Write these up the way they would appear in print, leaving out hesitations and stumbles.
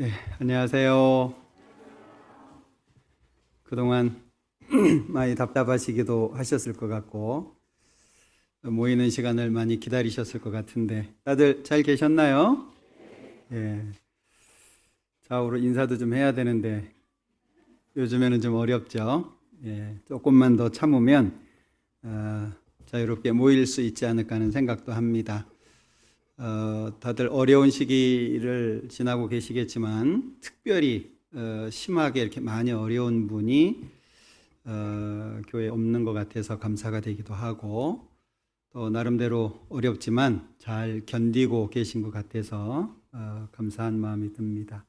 네, 안녕하세요. 그동안 많이 답답하시기도 하셨을 것 같고 모이는 시간을 많이 기다리셨을 것 같은데 다들 잘 계셨나요? 예. 좌우로 인사도 좀 해야 되는데 요즘에는 좀 어렵죠. 예, 조금만 더 참으면 자유롭게 모일 수 있지 않을까 하는 생각도 합니다. 다들 어려운 시기를 지나고 계시겠지만 특별히 심하게 이렇게 많이 어려운 분이 교회에 없는 것 같아서 감사가 되기도 하고 또 나름대로 어렵지만 잘 견디고 계신 것 같아서 감사한 마음이 듭니다.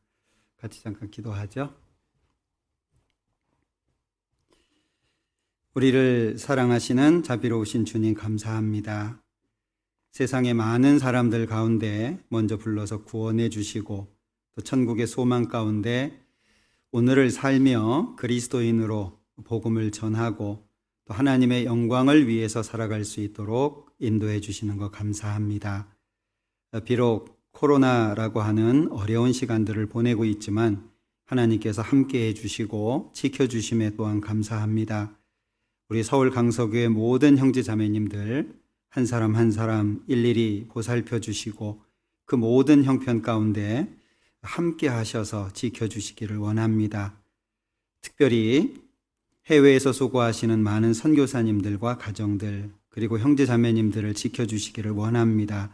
같이 잠깐 기도하죠. 우리를 사랑하시는 자비로우신 주님 감사합니다. 세상의 많은 사람들 가운데 먼저 불러서 구원해 주시고 또 천국의 소망 가운데 오늘을 살며 그리스도인으로 복음을 전하고 또 하나님의 영광을 위해서 살아갈 수 있도록 인도해 주시는 것 감사합니다. 비록 코로나라고 하는 어려운 시간들을 보내고 있지만 하나님께서 함께해 주시고 지켜주심에 또한 감사합니다. 우리 서울 강서교회 모든 형제 자매님들 한 사람 한 사람 일일이 보살펴 주시고 그 모든 형편 가운데 함께 하셔서 지켜주시기를 원합니다. 특별히 해외에서 수고하시는 많은 선교사님들과 가정들 그리고 형제 자매님들을 지켜주시기를 원합니다.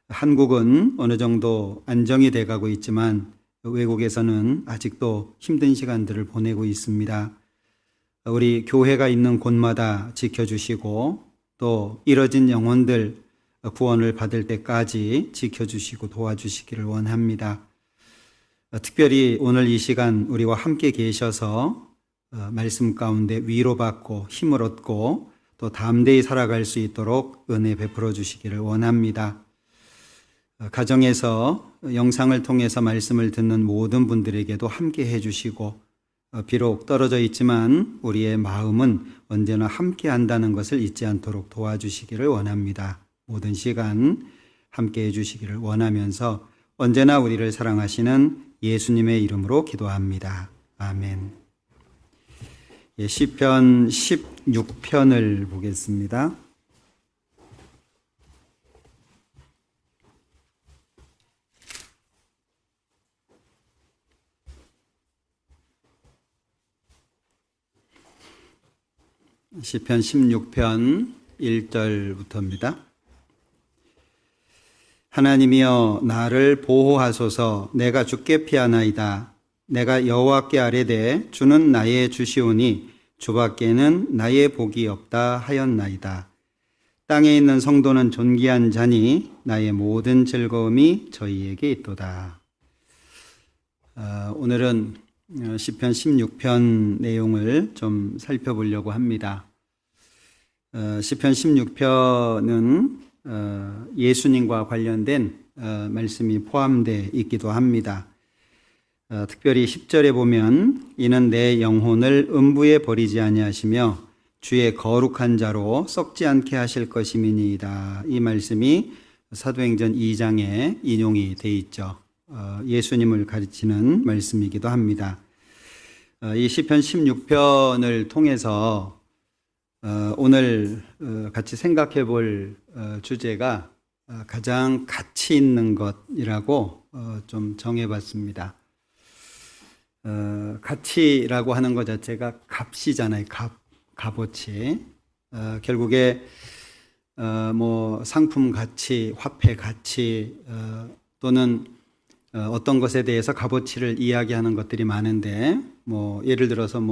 한국은 어느 정도 안정이 돼가고 있지만 외국에서는 아직도 힘든 시간들을 보내고 있습니다. 우리 교회가 있는 곳마다 지켜주시고 또 이뤄진 영혼들 구원을 받을 때까지 지켜주시고 도와주시기를 원합니다. 특별히 오늘 이 시간 우리와 함께 계셔서 말씀 가운데 위로받고 힘을 얻고 또 담대히 살아갈 수 있도록 은혜 베풀어 주시기를 원합니다. 가정에서 영상을 통해서 말씀을 듣는 모든 분들에게도 함께 해주시고 비록 떨어져 있지만 우리의 마음은 언제나 함께 한다는 것을 잊지 않도록 도와주시기를 원합니다. 모든 시간 함께 해주시기를 원하면서 언제나 우리를 사랑하시는 예수님의 이름으로 기도합니다. 아멘. 시편 16편을 보겠습니다. 시편 16편 1절부터입니다. 하나님이여 나를 보호하소서. 내가 주께 피하나이다. 내가 여호와께 아뢰되 주는 나의 주시오니 주밖에는 나의 복이 없다 하였나이다. 땅에 있는 성도는 존귀한 자니 나의 모든 즐거움이 저희에게 있도다. 오늘은 시편 16편 내용을 좀 살펴보려고 합니다. 시편 16편은 예수님과 관련된 말씀이 포함되어 있기도 합니다. 특별히 10절에 보면 이는 내 영혼을 음부에 버리지 아니하시며 주의 거룩한 자로 썩지 않게 하실 것임이니이다. 이 말씀이 사도행전 2장에 인용이 되어 있죠. 예수님을 가르치는 말씀이기도 합니다. 이 시편 16편을 통해서 오늘 같이 생각해 볼 주제가 가장 가치 있는 것이라고 좀 정해봤습니다. 가치라고 하는 것 자체가 값이잖아요. 값어치. 결국에 뭐 상품 가치, 화폐 가치 또는 어떤 것에 대해서 값어치를 이야기하는 것들이 많은데 뭐 예를 들어서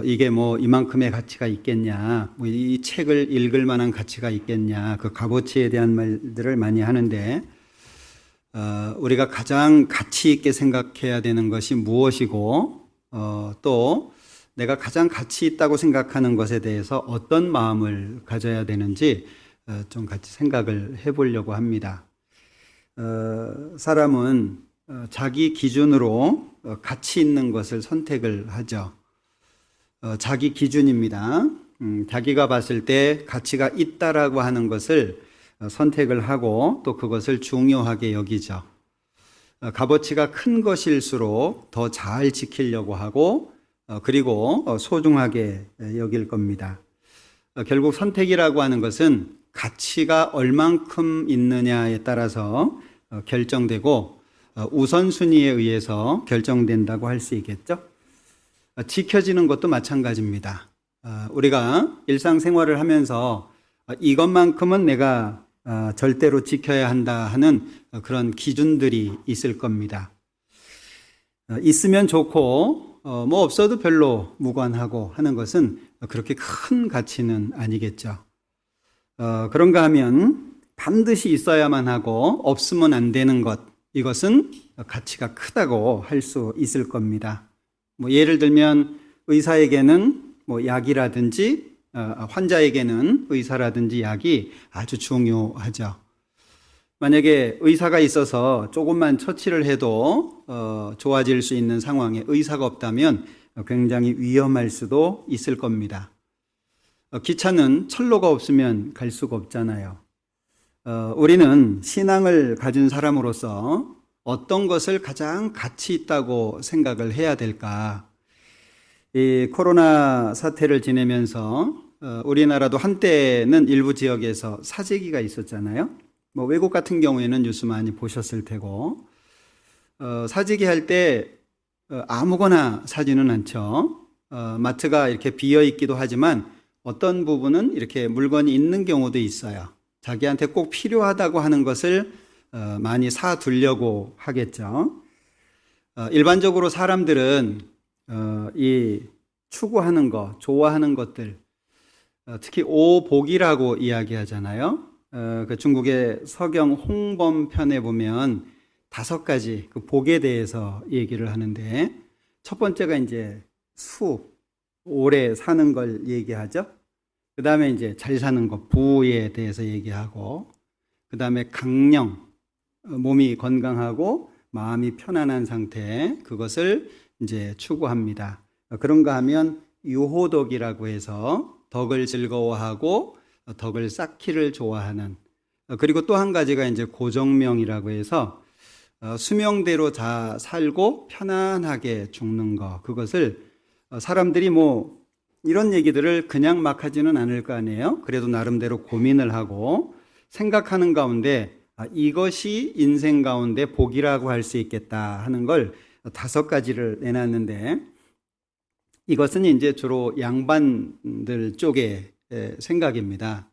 이게 이만큼의 가치가 있겠냐, 이 책을 읽을 만한 가치가 있겠냐, 그 값어치에 대한 말들을 많이 하는데 우리가 가장 가치 있게 생각해야 되는 것이 무엇이고 또 내가 가장 가치 있다고 생각하는 것에 대해서 어떤 마음을 가져야 되는지 좀 같이 생각을 해보려고 합니다. 사람은 자기 기준으로 가치 있는 것을 선택을 하죠. 자기 기준입니다. 자기가 봤을 때 가치가 있다라고 하는 것을 선택을 하고 또 그것을 중요하게 여기죠. 값어치가 큰 것일수록 더 잘 지키려고 하고 그리고 소중하게 여길 겁니다. 결국 선택이라고 하는 것은 가치가 얼만큼 있느냐에 따라서 결정되고 우선순위에 의해서 결정된다고 할 수 있겠죠. 지켜지는 것도 마찬가지입니다. 우리가 일상생활을 하면서 이것만큼은 내가 절대로 지켜야 한다 하는 그런 기준들이 있을 겁니다. 있으면 좋고 뭐 없어도 별로 무관하고 하는 것은 그렇게 큰 가치는 아니겠죠. 그런가 하면 반드시 있어야만 하고 없으면 안 되는 것, 이것은 가치가 크다고 할 수 있을 겁니다. 뭐 예를 들면 의사에게는 뭐 약이라든지 환자에게는 의사라든지 약이 아주 중요하죠. 만약에 의사가 있어서 조금만 처치를 해도 좋아질 수 있는 상황에 의사가 없다면 굉장히 위험할 수도 있을 겁니다. 기차는 철로가 없으면 갈 수가 없잖아요. 우리는 신앙을 가진 사람으로서 어떤 것을 가장 가치 있다고 생각을 해야 될까? 이 코로나 사태를 지내면서 우리나라도 한때는 일부 지역에서 사재기가 있었잖아요. 뭐 외국 같은 경우에는 뉴스 많이 보셨을 테고, 사재기 할 때 아무거나 사지는 않죠. 마트가 이렇게 비어 있기도 하지만 어떤 부분은 이렇게 물건이 있는 경우도 있어요. 자기한테 꼭 필요하다고 하는 것을 많이 사두려고 하겠죠. 일반적으로 사람들은 이 추구하는 것, 좋아하는 것들, 특히 오복이라고 이야기하잖아요. 그 중국의 서경 홍범편에 보면 5가지 그 복에 대해서 얘기를 하는데, 첫 번째가 이제 오래 사는 걸 얘기하죠. 그 다음에 이제 잘 사는 것, 부에 대해서 얘기하고, 그 다음에 강령, 몸이 건강하고 마음이 편안한 상태, 그것을 이제 추구합니다. 그런가 하면 유호덕이라고 해서 덕을 즐거워하고 덕을 쌓기를 좋아하는, 그리고 또 한 가지가 이제 고정명이라고 해서 수명대로 다 살고 편안하게 죽는 거, 그것을 사람들이 뭐 이런 얘기들을 그냥 막 하지는 않을 거 아니에요. 그래도 나름대로 고민을 하고 생각하는 가운데 이것이 인생 가운데 복이라고 할 수 있겠다 하는 걸 5가지를 내놨는데, 이것은 이제 주로 양반들 쪽의 생각입니다.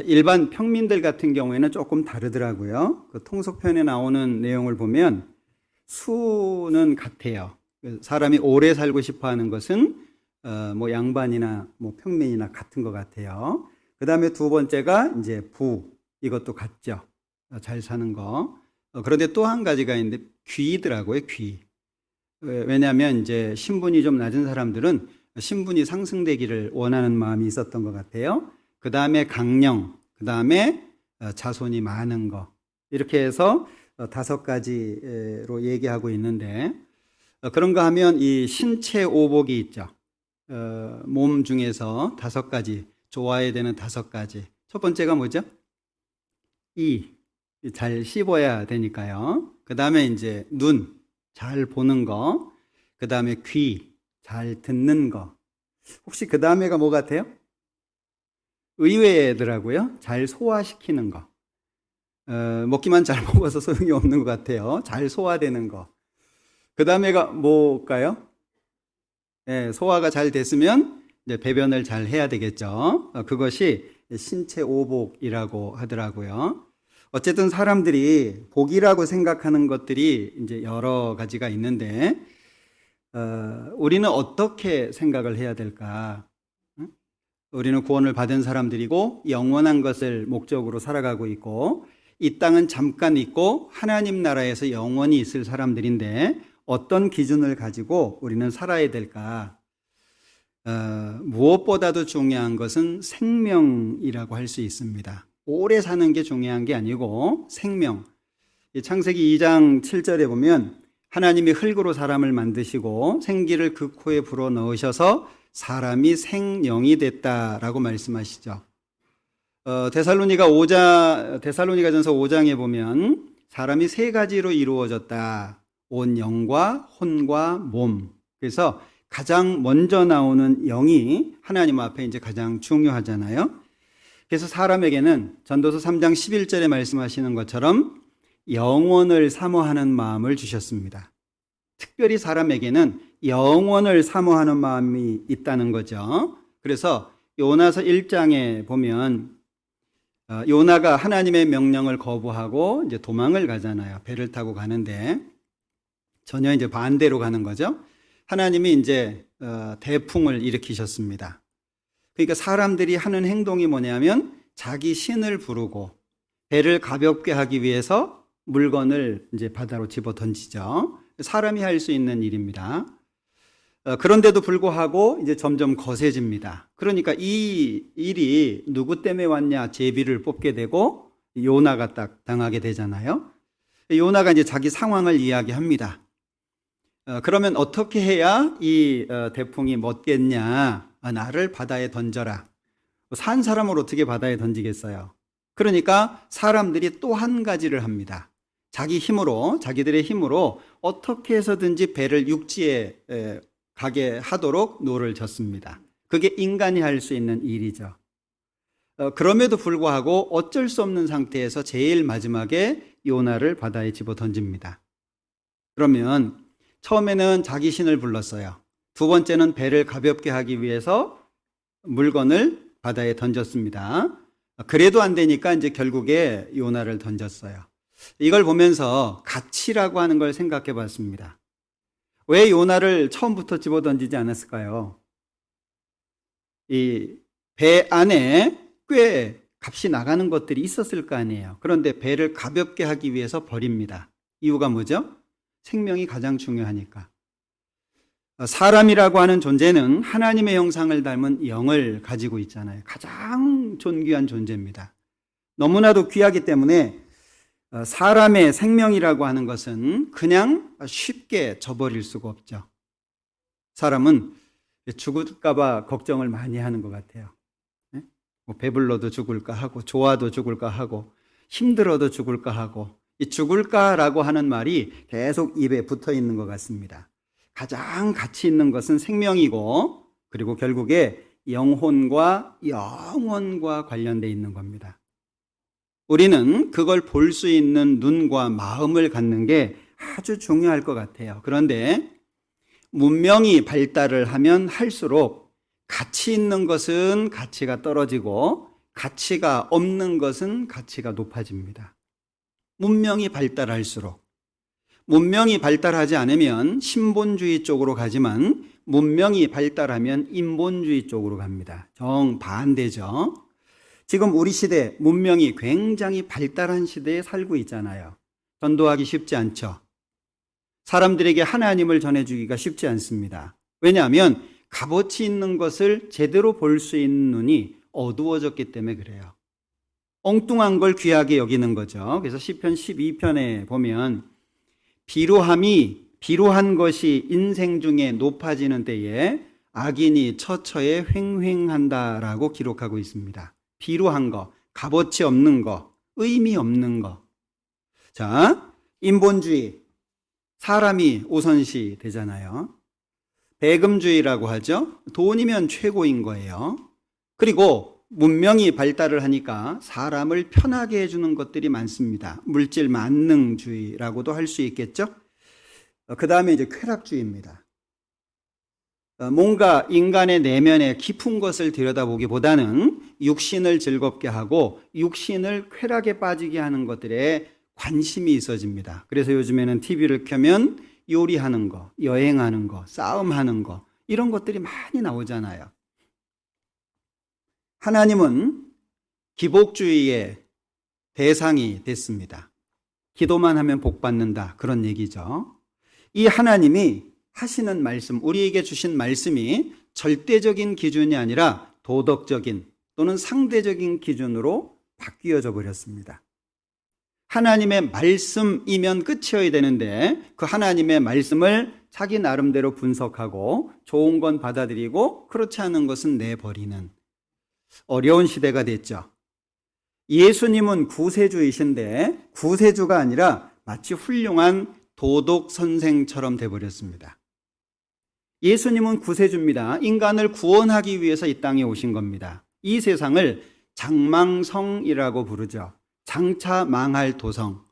일반 평민들 같은 경우에는 조금 다르더라고요. 그 통속편에 나오는 내용을 보면 수는 같아요. 사람이 오래 살고 싶어 하는 것은 뭐 양반이나 뭐 평민이나 같은 것 같아요. 그 다음에 2번째가 이제 부, 이것도 같죠. 잘 사는 거. 그런데 또 한 가지가 있는데 귀더라고요, 귀. 왜냐하면 이제 신분이 좀 낮은 사람들은 신분이 상승되기를 원하는 마음이 있었던 것 같아요. 그 다음에 강령, 그 다음에 자손이 많은 거. 이렇게 해서 5가지로 얘기하고 있는데, 그런가 하면 이 신체 오복이 있죠. 몸 중에서 5가지, 좋아야 되는 5가지. 첫 번째가 뭐죠? 잘 씹어야 되니까요. 그 다음에 이제 눈, 잘 보는 거. 그 다음에 귀, 잘 듣는 거. 혹시 그 다음에가 뭐 같아요? 의외더라고요. 잘 소화시키는 거. 먹기만 잘 먹어서 소용이 없는 것 같아요. 잘 소화되는 거. 그 다음에가 뭘까요? 소화가 잘 됐으면 이제 배변을 잘 해야 되겠죠. 그것이 신체 오복이라고 하더라고요. 어쨌든 사람들이 복이라고 생각하는 것들이 이제 여러 가지가 있는데, 우리는 어떻게 생각을 해야 될까? 우리는 구원을 받은 사람들이고 영원한 것을 목적으로 살아가고 있고, 이 땅은 잠깐 있고 하나님 나라에서 영원히 있을 사람들인데 어떤 기준을 가지고 우리는 살아야 될까? 무엇보다도 중요한 것은 생명이라고 할 수 있습니다. 오래 사는 게 중요한 게 아니고 생명. 창세기 2장 7절에 보면 하나님이 흙으로 사람을 만드시고 생기를 그 코에 불어 넣으셔서 사람이 생령이 됐다라고 말씀하시죠. 데살로니가전서 5장에 보면 사람이 세 가지로 이루어졌다. 온 영과 혼과 몸. 그래서 가장 먼저 나오는 영이 하나님 앞에 이제 가장 중요하잖아요. 그래서 사람에게는 전도서 3장 11절에 말씀하시는 것처럼 영원을 사모하는 마음을 주셨습니다. 특별히 사람에게는 영원을 사모하는 마음이 있다는 거죠. 그래서 요나서 1장에 보면 요나가 하나님의 명령을 거부하고 이제 도망을 가잖아요. 배를 타고 가는데 전혀 이제 반대로 가는 거죠. 하나님이 이제 대풍을 일으키셨습니다. 그러니까 사람들이 하는 행동이 뭐냐면 자기 신을 부르고 배를 가볍게 하기 위해서 물건을 이제 바다로 집어 던지죠. 사람이 할 수 있는 일입니다. 그런데도 불구하고 이제 점점 거세집니다. 그러니까 이 일이 누구 때문에 왔냐 제비를 뽑게 되고 요나가 딱 당하게 되잖아요. 요나가 이제 자기 상황을 이야기합니다. 그러면 어떻게 해야 이 대풍이 멎겠냐? 나를 바다에 던져라. 산 사람을 어떻게 바다에 던지겠어요? 그러니까 사람들이 또 한 가지를 합니다. 자기 힘으로, 자기들의 힘으로 어떻게 해서든지 배를 육지에 가게 하도록 노를 졌습니다. 그게 인간이 할 수 있는 일이죠. 그럼에도 불구하고 어쩔 수 없는 상태에서 제일 마지막에 요나를 바다에 집어 던집니다. 그러면 처음에는 자기 신을 불렀어요. 두 번째는 배를 가볍게 하기 위해서 물건을 바다에 던졌습니다. 그래도 안 되니까 이제 결국에 요나를 던졌어요. 이걸 보면서 가치라고 하는 걸 생각해 봤습니다. 왜 요나를 처음부터 집어 던지지 않았을까요? 이 배 안에 꽤 값이 나가는 것들이 있었을 거 아니에요. 그런데 배를 가볍게 하기 위해서 버립니다. 이유가 뭐죠? 생명이 가장 중요하니까. 사람이라고 하는 존재는 하나님의 형상을 닮은 영을 가지고 있잖아요. 가장 존귀한 존재입니다. 너무나도 귀하기 때문에 사람의 생명이라고 하는 것은 그냥 쉽게 저버릴 수가 없죠. 사람은 죽을까 봐 걱정을 많이 하는 것 같아요. 뭐 배불러도 죽을까 하고 좋아도 죽을까 하고 힘들어도 죽을까 하고 이 죽을까라고 하는 말이 계속 입에 붙어 있는 것 같습니다. 가장 가치 있는 것은 생명이고 그리고 결국에 영혼과 영원과 관련되어 있는 겁니다. 우리는 그걸 볼 수 있는 눈과 마음을 갖는 게 아주 중요할 것 같아요. 그런데 문명이 발달을 하면 할수록 가치 있는 것은 가치가 떨어지고 가치가 없는 것은 가치가 높아집니다. 문명이 발달할수록. 문명이 발달하지 않으면 신본주의 쪽으로 가지만 문명이 발달하면 인본주의 쪽으로 갑니다. 정반대죠. 지금 우리 시대 문명이 굉장히 발달한 시대에 살고 있잖아요. 전도하기 쉽지 않죠. 사람들에게 하나님을 전해주기가 쉽지 않습니다. 왜냐하면 값어치 있는 것을 제대로 볼 수 있는 눈이 어두워졌기 때문에 그래요. 엉뚱한 걸 귀하게 여기는 거죠. 그래서 시편 12편에 보면 비루한 것이 인생 중에 높아지는 때에 악인이 처처에 횡횡한다라고 기록하고 있습니다. 비루한 거, 값어치 없는 거, 의미 없는 거. 자, 인본주의, 사람이 우선시 되잖아요. 배금주의라고 하죠. 돈이면 최고인 거예요. 그리고 문명이 발달을 하니까 사람을 편하게 해주는 것들이 많습니다. 물질 만능주의라고도 할 수 있겠죠. 그 다음에 이제 쾌락주의입니다. 뭔가 인간의 내면에 깊은 것을 들여다보기보다는 육신을 즐겁게 하고 육신을 쾌락에 빠지게 하는 것들에 관심이 있어집니다. 그래서 요즘에는 TV를 켜면 요리하는 거, 여행하는 거, 싸움하는 거 이런 것들이 많이 나오잖아요. 하나님은 기복주의의 대상이 됐습니다. 기도만 하면 복 받는다 그런 얘기죠. 이 하나님이 하시는 말씀, 우리에게 주신 말씀이 절대적인 기준이 아니라 도덕적인 또는 상대적인 기준으로 바뀌어져 버렸습니다. 하나님의 말씀이면 끝이어야 되는데 그 하나님의 말씀을 자기 나름대로 분석하고 좋은 건 받아들이고 그렇지 않은 것은 내버리는 어려운 시대가 됐죠. 예수님은 구세주이신데 구세주가 아니라 마치 훌륭한 도덕 선생처럼 돼버렸습니다. 예수님은 구세주입니다. 인간을 구원하기 위해서 이 땅에 오신 겁니다. 이 세상을 장망성이라고 부르죠. 장차 망할 도성.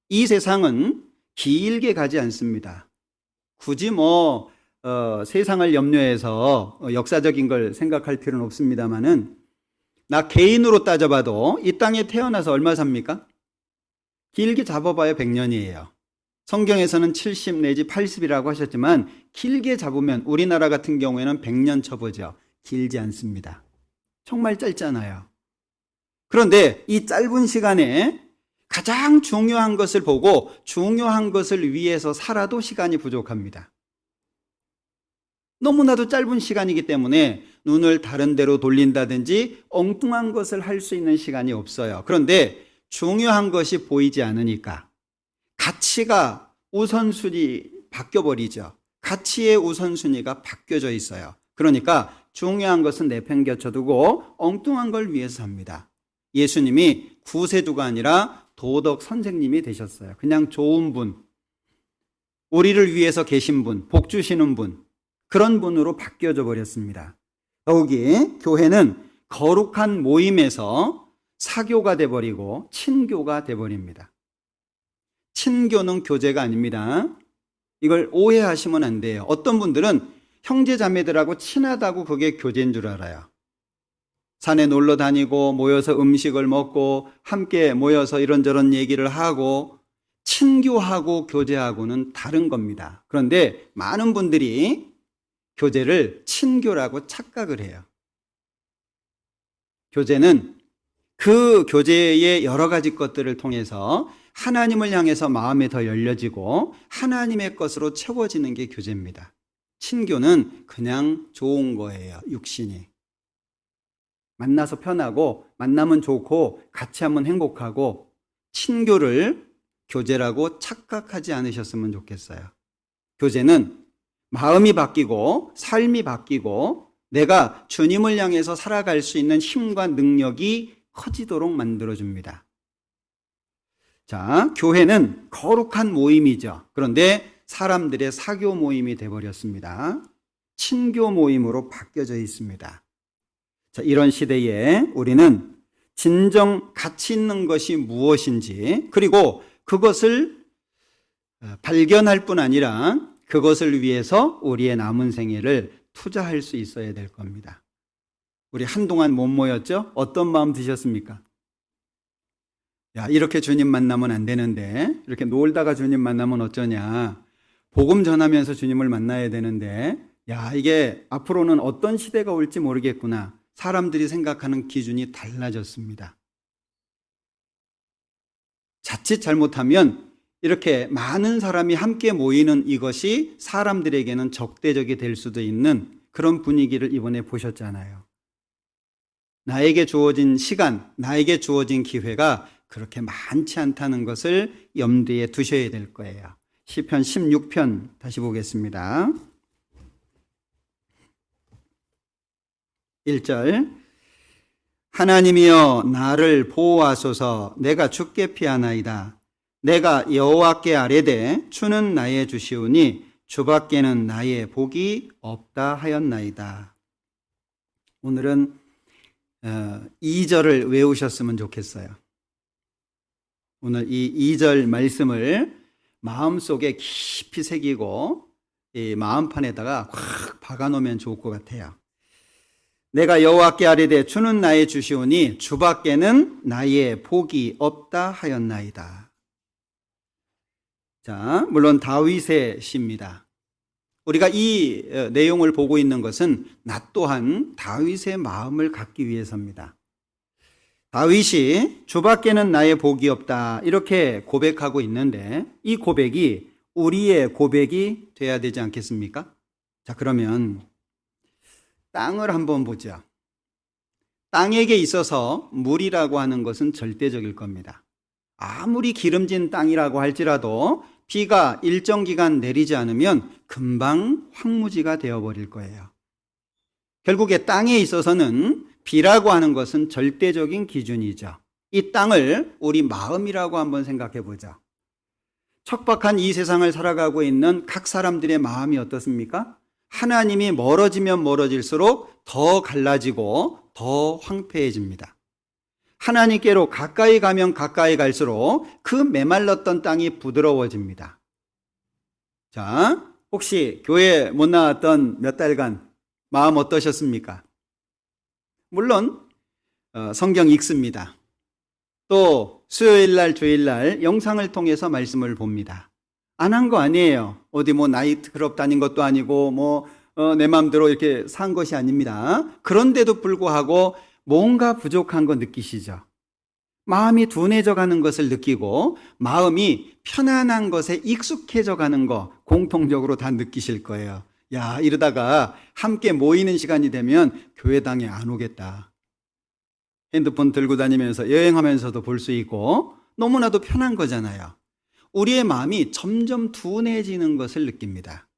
이 세상은 길게 가지 않습니다. 굳이 세상을 염려해서 역사적인 걸 생각할 필요는 없습니다만은, 나 개인으로 따져봐도 이 땅에 태어나서 얼마 삽니까? 길게 잡아봐야 100년이에요. 성경에서는 70 내지 80이라고 하셨지만 길게 잡으면 우리나라 같은 경우에는 100년 쳐보죠. 길지 않습니다. 정말 짧잖아요. 그런데 이 짧은 시간에 가장 중요한 것을 보고 중요한 것을 위해서 살아도 시간이 부족합니다. 너무나도 짧은 시간이기 때문에 눈을 다른 데로 돌린다든지 엉뚱한 것을 할 수 있는 시간이 없어요. 그런데 중요한 것이 보이지 않으니까 가치가 우선순위 바뀌어버리죠. 가치의 우선순위가 바뀌어져 있어요. 그러니까 중요한 것은 내팽겨쳐두고 엉뚱한 걸 위해서 삽니다. 예수님이 구세주가 아니라 도덕 선생님이 되셨어요. 그냥 좋은 분, 우리를 위해서 계신 분, 복 주시는 분, 그런 분으로 바뀌어져 버렸습니다. 더욱이 교회는 거룩한 모임에서 사교가 돼버리고 친교가 돼버립니다. 친교는 교제가 아닙니다. 이걸 오해하시면 안 돼요. 어떤 분들은 형제자매들하고 친하다고 그게 교제인 줄 알아요. 산에 놀러 다니고 모여서 음식을 먹고 함께 모여서 이런저런 얘기를 하고 친교하고 교제하고는 다른 겁니다. 그런데 많은 분들이 교제를 친교라고 착각을 해요. 교제는 그 교제의 여러 가지 것들을 통해서 하나님을 향해서 마음이 더 열려지고 하나님의 것으로 채워지는 게 교제입니다. 친교는 그냥 좋은 거예요. 육신이. 만나서 편하고 만나면 좋고 같이 하면 행복하고, 친교를 교제라고 착각하지 않으셨으면 좋겠어요. 교제는 마음이 바뀌고 삶이 바뀌고 내가 주님을 향해서 살아갈 수 있는 힘과 능력이 커지도록 만들어줍니다. 자, 교회는 거룩한 모임이죠. 그런데 사람들의 사교 모임이 되어버렸습니다. 친교 모임으로 바뀌어져 있습니다. 자, 이런 시대에 우리는 진정 가치 있는 것이 무엇인지, 그리고 그것을 발견할 뿐 아니라 그것을 위해서 우리의 남은 생애를 투자할 수 있어야 될 겁니다. 우리 한동안 못 모였죠? 어떤 마음 드셨습니까? 야, 이렇게 주님 만나면 안 되는데, 이렇게 놀다가 주님 만나면 어쩌냐, 복음 전하면서 주님을 만나야 되는데, 야, 이게 앞으로는 어떤 시대가 올지 모르겠구나. 사람들이 생각하는 기준이 달라졌습니다. 자칫 잘못하면 이렇게 많은 사람이 함께 모이는 이것이 사람들에게는 적대적이 될 수도 있는 그런 분위기를 이번에 보셨잖아요. 나에게 주어진 시간, 나에게 주어진 기회가 그렇게 많지 않다는 것을 염두에 두셔야 될 거예요. 시편 16편 다시 보겠습니다. 1절, 하나님이여 나를 보호하소서. 내가 죽게 피하나이다. 내가 여호와께 아뢰되 주는 나의 주시오니 주밖에는 나의 복이 없다 하였나이다. 오늘은 2절을 외우셨으면 좋겠어요. 오늘 이 2절 말씀을 마음속에 깊이 새기고 이 마음판에다가 확 박아놓으면 좋을 것 같아요. 내가 여호와께 아뢰되 주는 나의 주시오니 주밖에는 나의 복이 없다 하였나이다. 자, 물론 다윗의 시입니다. 우리가 이 내용을 보고 있는 것은 나 또한 다윗의 마음을 갖기 위해서입니다. 다윗이 주밖에는 나의 복이 없다 이렇게 고백하고 있는데, 이 고백이 우리의 고백이 돼야 되지 않겠습니까? 자, 그러면 땅을 한번 보죠. 땅에게 있어서 물이라고 하는 것은 절대적일 겁니다. 아무리 기름진 땅이라고 할지라도 비가 일정 기간 내리지 않으면 금방 황무지가 되어버릴 거예요. 결국에 땅에 있어서는 비라고 하는 것은 절대적인 기준이죠. 이 땅을 우리 마음이라고 한번 생각해 보자. 척박한 이 세상을 살아가고 있는 각 사람들의 마음이 어떻습니까? 하나님이 멀어지면 멀어질수록 더 갈라지고 더 황폐해집니다. 하나님께로 가까이 가면 가까이 갈수록 그 메말랐던 땅이 부드러워집니다. 자, 혹시 교회 못 나왔던 몇 달간 마음 어떠셨습니까? 물론 성경 읽습니다. 또 수요일날 주일날 영상을 통해서 말씀을 봅니다. 안 한 거 아니에요. 어디 뭐 나이트클럽 다닌 것도 아니고 내 마음대로 이렇게 산 것이 아닙니다. 그런데도 불구하고 뭔가 부족한 거 느끼시죠? 마음이 둔해져 가는 것을 느끼고 마음이 편안한 것에 익숙해져 가는 거 공통적으로 다 느끼실 거예요. 야, 이러다가 함께 모이는 시간이 되면 교회당에 안 오겠다. 핸드폰 들고 다니면서 여행하면서도 볼 수 있고 너무나도 편한 거잖아요. 우리의 마음이 점점 둔해지는 것을 느낍니다.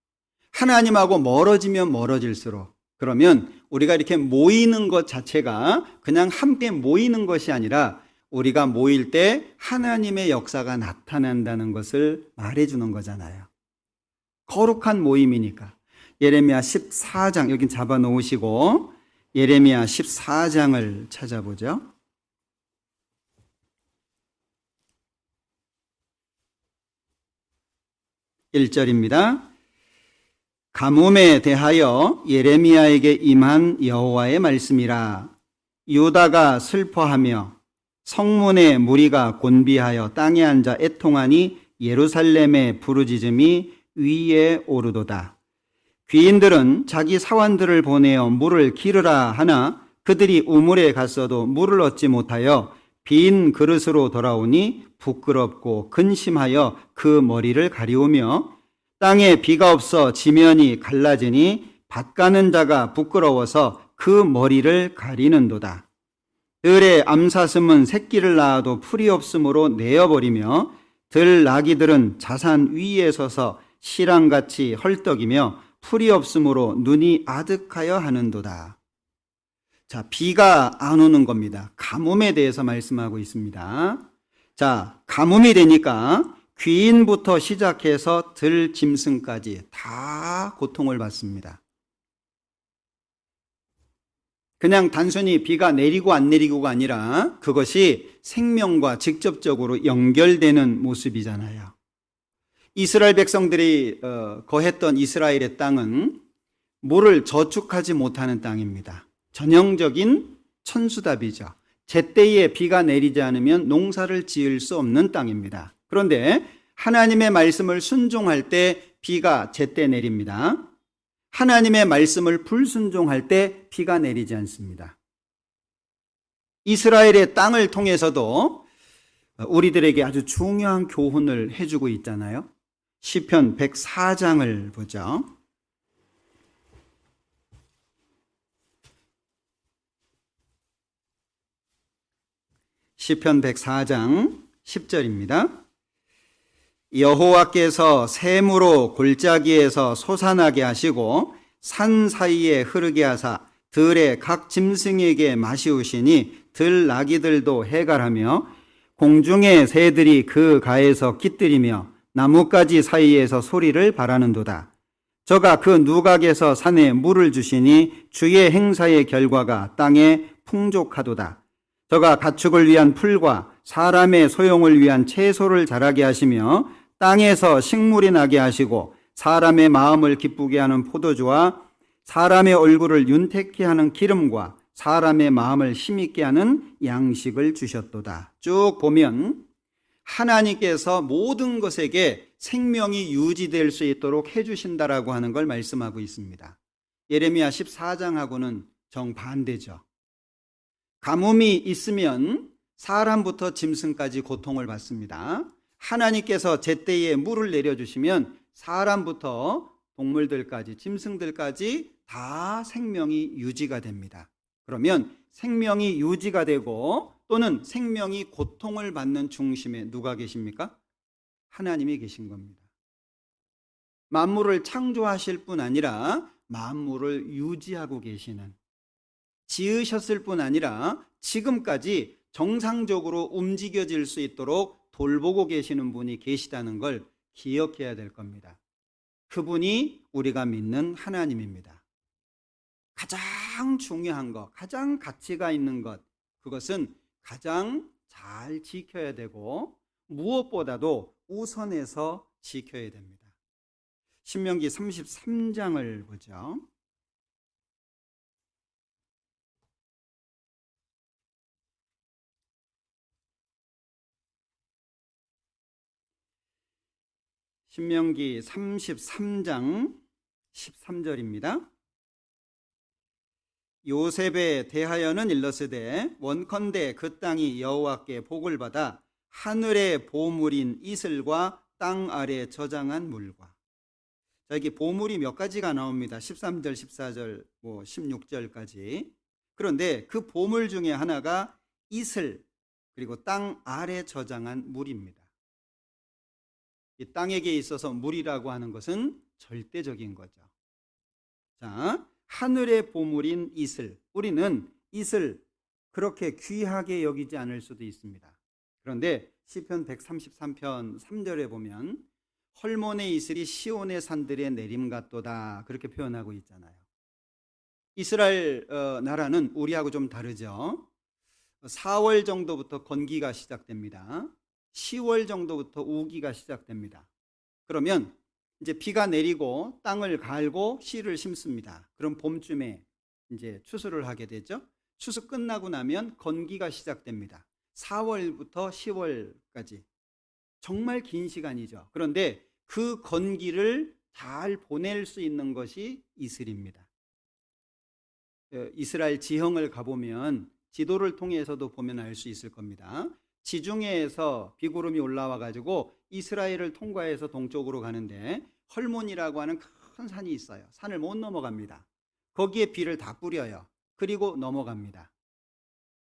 하나님하고 멀어지면 멀어질수록, 그러면 우리가 이렇게 모이는 것 자체가 그냥 함께 모이는 것이 아니라 우리가 모일 때 하나님의 역사가 나타난다는 것을 말해주는 거잖아요. 거룩한 모임이니까. 예레미야 14장, 여긴 잡아 놓으시고 예레미야 14장을 찾아보죠. 1절입니다. 가뭄에 대하여 예레미야에게 임한 여호와의 말씀이라. 유다가 슬퍼하며 성문의 무리가 곤비하여 땅에 앉아 애통하니 예루살렘의 부르짖음이 위에 오르도다. 귀인들은 자기 사환들을 보내어 물을 기르라 하나 그들이 우물에 갔어도 물을 얻지 못하여 빈 그릇으로 돌아오니 부끄럽고 근심하여 그 머리를 가리우며 땅에 비가 없어 지면이 갈라지니 밭 가는 자가 부끄러워서 그 머리를 가리는도다. 들의 암사슴은 새끼를 낳아도 풀이 없으므로 내어버리며 들 나귀들은 자산 위에 서서 실랑같이 헐떡이며 풀이 없으므로 눈이 아득하여 하는도다. 자, 비가 안 오는 겁니다. 가뭄에 대해서 말씀하고 있습니다. 자, 가뭄이 되니까 귀인부터 시작해서 들 짐승까지 다 고통을 받습니다. 그냥 단순히 비가 내리고 안 내리고가 아니라 그것이 생명과 직접적으로 연결되는 모습이잖아요. 이스라엘 백성들이 거했던 이스라엘의 땅은 물을 저축하지 못하는 땅입니다. 전형적인 천수답이죠. 제때에 비가 내리지 않으면 농사를 지을 수 없는 땅입니다. 그런데 하나님의 말씀을 순종할 때 비가 제때 내립니다. 하나님의 말씀을 불순종할 때 비가 내리지 않습니다. 이스라엘의 땅을 통해서도 우리들에게 아주 중요한 교훈을 해주고 있잖아요. 시편 104장을 보죠. 시편 104장 10절입니다. 여호와께서 샘으로 골짜기에서 솟아나게 하시고 산 사이에 흐르게 하사 들의 각 짐승에게 마시우시니 들 나귀들도 해갈하며 공중의 새들이 그 가에서 깃들이며 나뭇가지 사이에서 소리를 바라는도다. 저가 그 누각에서 산에 물을 주시니 주의 행사의 결과가 땅에 풍족하도다. 저가 가축을 위한 풀과 사람의 소용을 위한 채소를 자라게 하시며 땅에서 식물이 나게 하시고 사람의 마음을 기쁘게 하는 포도주와 사람의 얼굴을 윤택케 하는 기름과 사람의 마음을 힘있게 하는 양식을 주셨도다. 쭉 보면 하나님께서 모든 것에게 생명이 유지될 수 있도록 해주신다라고 하는 걸 말씀하고 있습니다. 예레미야 14장하고는 정반대죠. 가뭄이 있으면 사람부터 짐승까지 고통을 받습니다. 하나님께서 제때에 물을 내려주시면 사람부터 동물들까지 짐승들까지 다 생명이 유지가 됩니다. 그러면 생명이 유지가 되고 또는 생명이 고통을 받는 중심에 누가 계십니까? 하나님이 계신 겁니다. 만물을 창조하실 뿐 아니라 만물을 유지하고 계시는, 지으셨을 뿐 아니라 지금까지 정상적으로 움직여질 수 있도록 돌보고 계시는 분이 계시다는 걸 기억해야 될 겁니다. 그분이 우리가 믿는 하나님입니다. 가장 중요한 것, 가장 가치가 있는 것, 그것은 가장 잘 지켜야 되고 무엇보다도 우선해서 지켜야 됩니다. 신명기 33장을 보죠. 신명기 33장 13절입니다. 요셉에 대하여는 일렀으되 원컨대 그 땅이 여호와께 복을 받아 하늘의 보물인 이슬과 땅 아래 저장한 물과. 자, 여기 보물이 몇 가지가 나옵니다. 13절, 14절, 16절까지. 그런데 그 보물 중에 하나가 이슬, 그리고 땅 아래 저장한 물입니다. 이 땅에게 있어서 물이라고 하는 것은 절대적인 거죠. 자, 하늘의 보물인 이슬. 우리는 이슬 그렇게 귀하게 여기지 않을 수도 있습니다. 그런데 시편 133편 3절에 보면 헐몬의 이슬이 시온의 산들에 내림 같도다, 그렇게 표현하고 있잖아요. 이스라엘 나라는 우리하고 좀 다르죠. 4월 정도부터 건기가 시작됩니다. 10월 정도부터 우기가 시작됩니다. 그러면 이제 비가 내리고 땅을 갈고 씨를 심습니다. 그럼 봄쯤에 이제 추수를 하게 되죠. 추수 끝나고 나면 건기가 시작됩니다. 4월부터 10월까지 정말 긴 시간이죠. 그런데 그 건기를 잘 보낼 수 있는 것이 이슬입니다. 이스라엘 지형을 가보면 지도를 통해서도 보면 알 수 있을 겁니다. 지중해에서 비구름이 올라와 가지고 이스라엘을 통과해서 동쪽으로 가는데 헐몬이라고 하는 큰 산이 있어요. 산을 못 넘어갑니다. 거기에 비를 다 뿌려요. 그리고 넘어갑니다.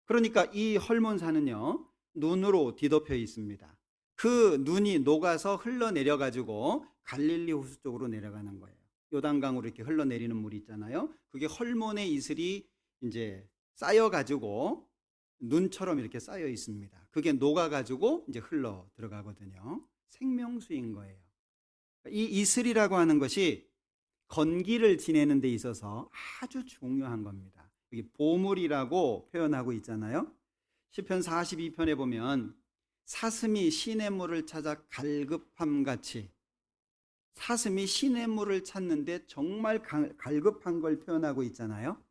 그러니까 이 헐몬산은요, 눈으로 뒤덮여 있습니다. 그 눈이 녹아서 흘러내려 가지고 갈릴리 호수 쪽으로 내려가는 거예요. 요단강으로 이렇게 흘러내리는 물이 있잖아요. 그게 헐몬의 이슬이 이제 쌓여 가지고 눈처럼 이렇게 쌓여 있습니다. 그게 녹아 가지고 이제 흘러 들어가거든요. 생명수인 거예요. 이 이슬이라고 하는 것이 건기를 지내는 데 있어서 아주 중요한 겁니다. 여기 보물이라고 표현하고 있잖아요. 시편 42편에 보면 사슴이 시냇물을 찾아 갈급함 같이, 사슴이 시냇물을 찾는데 정말 갈급한 걸 표현하고 있잖아요.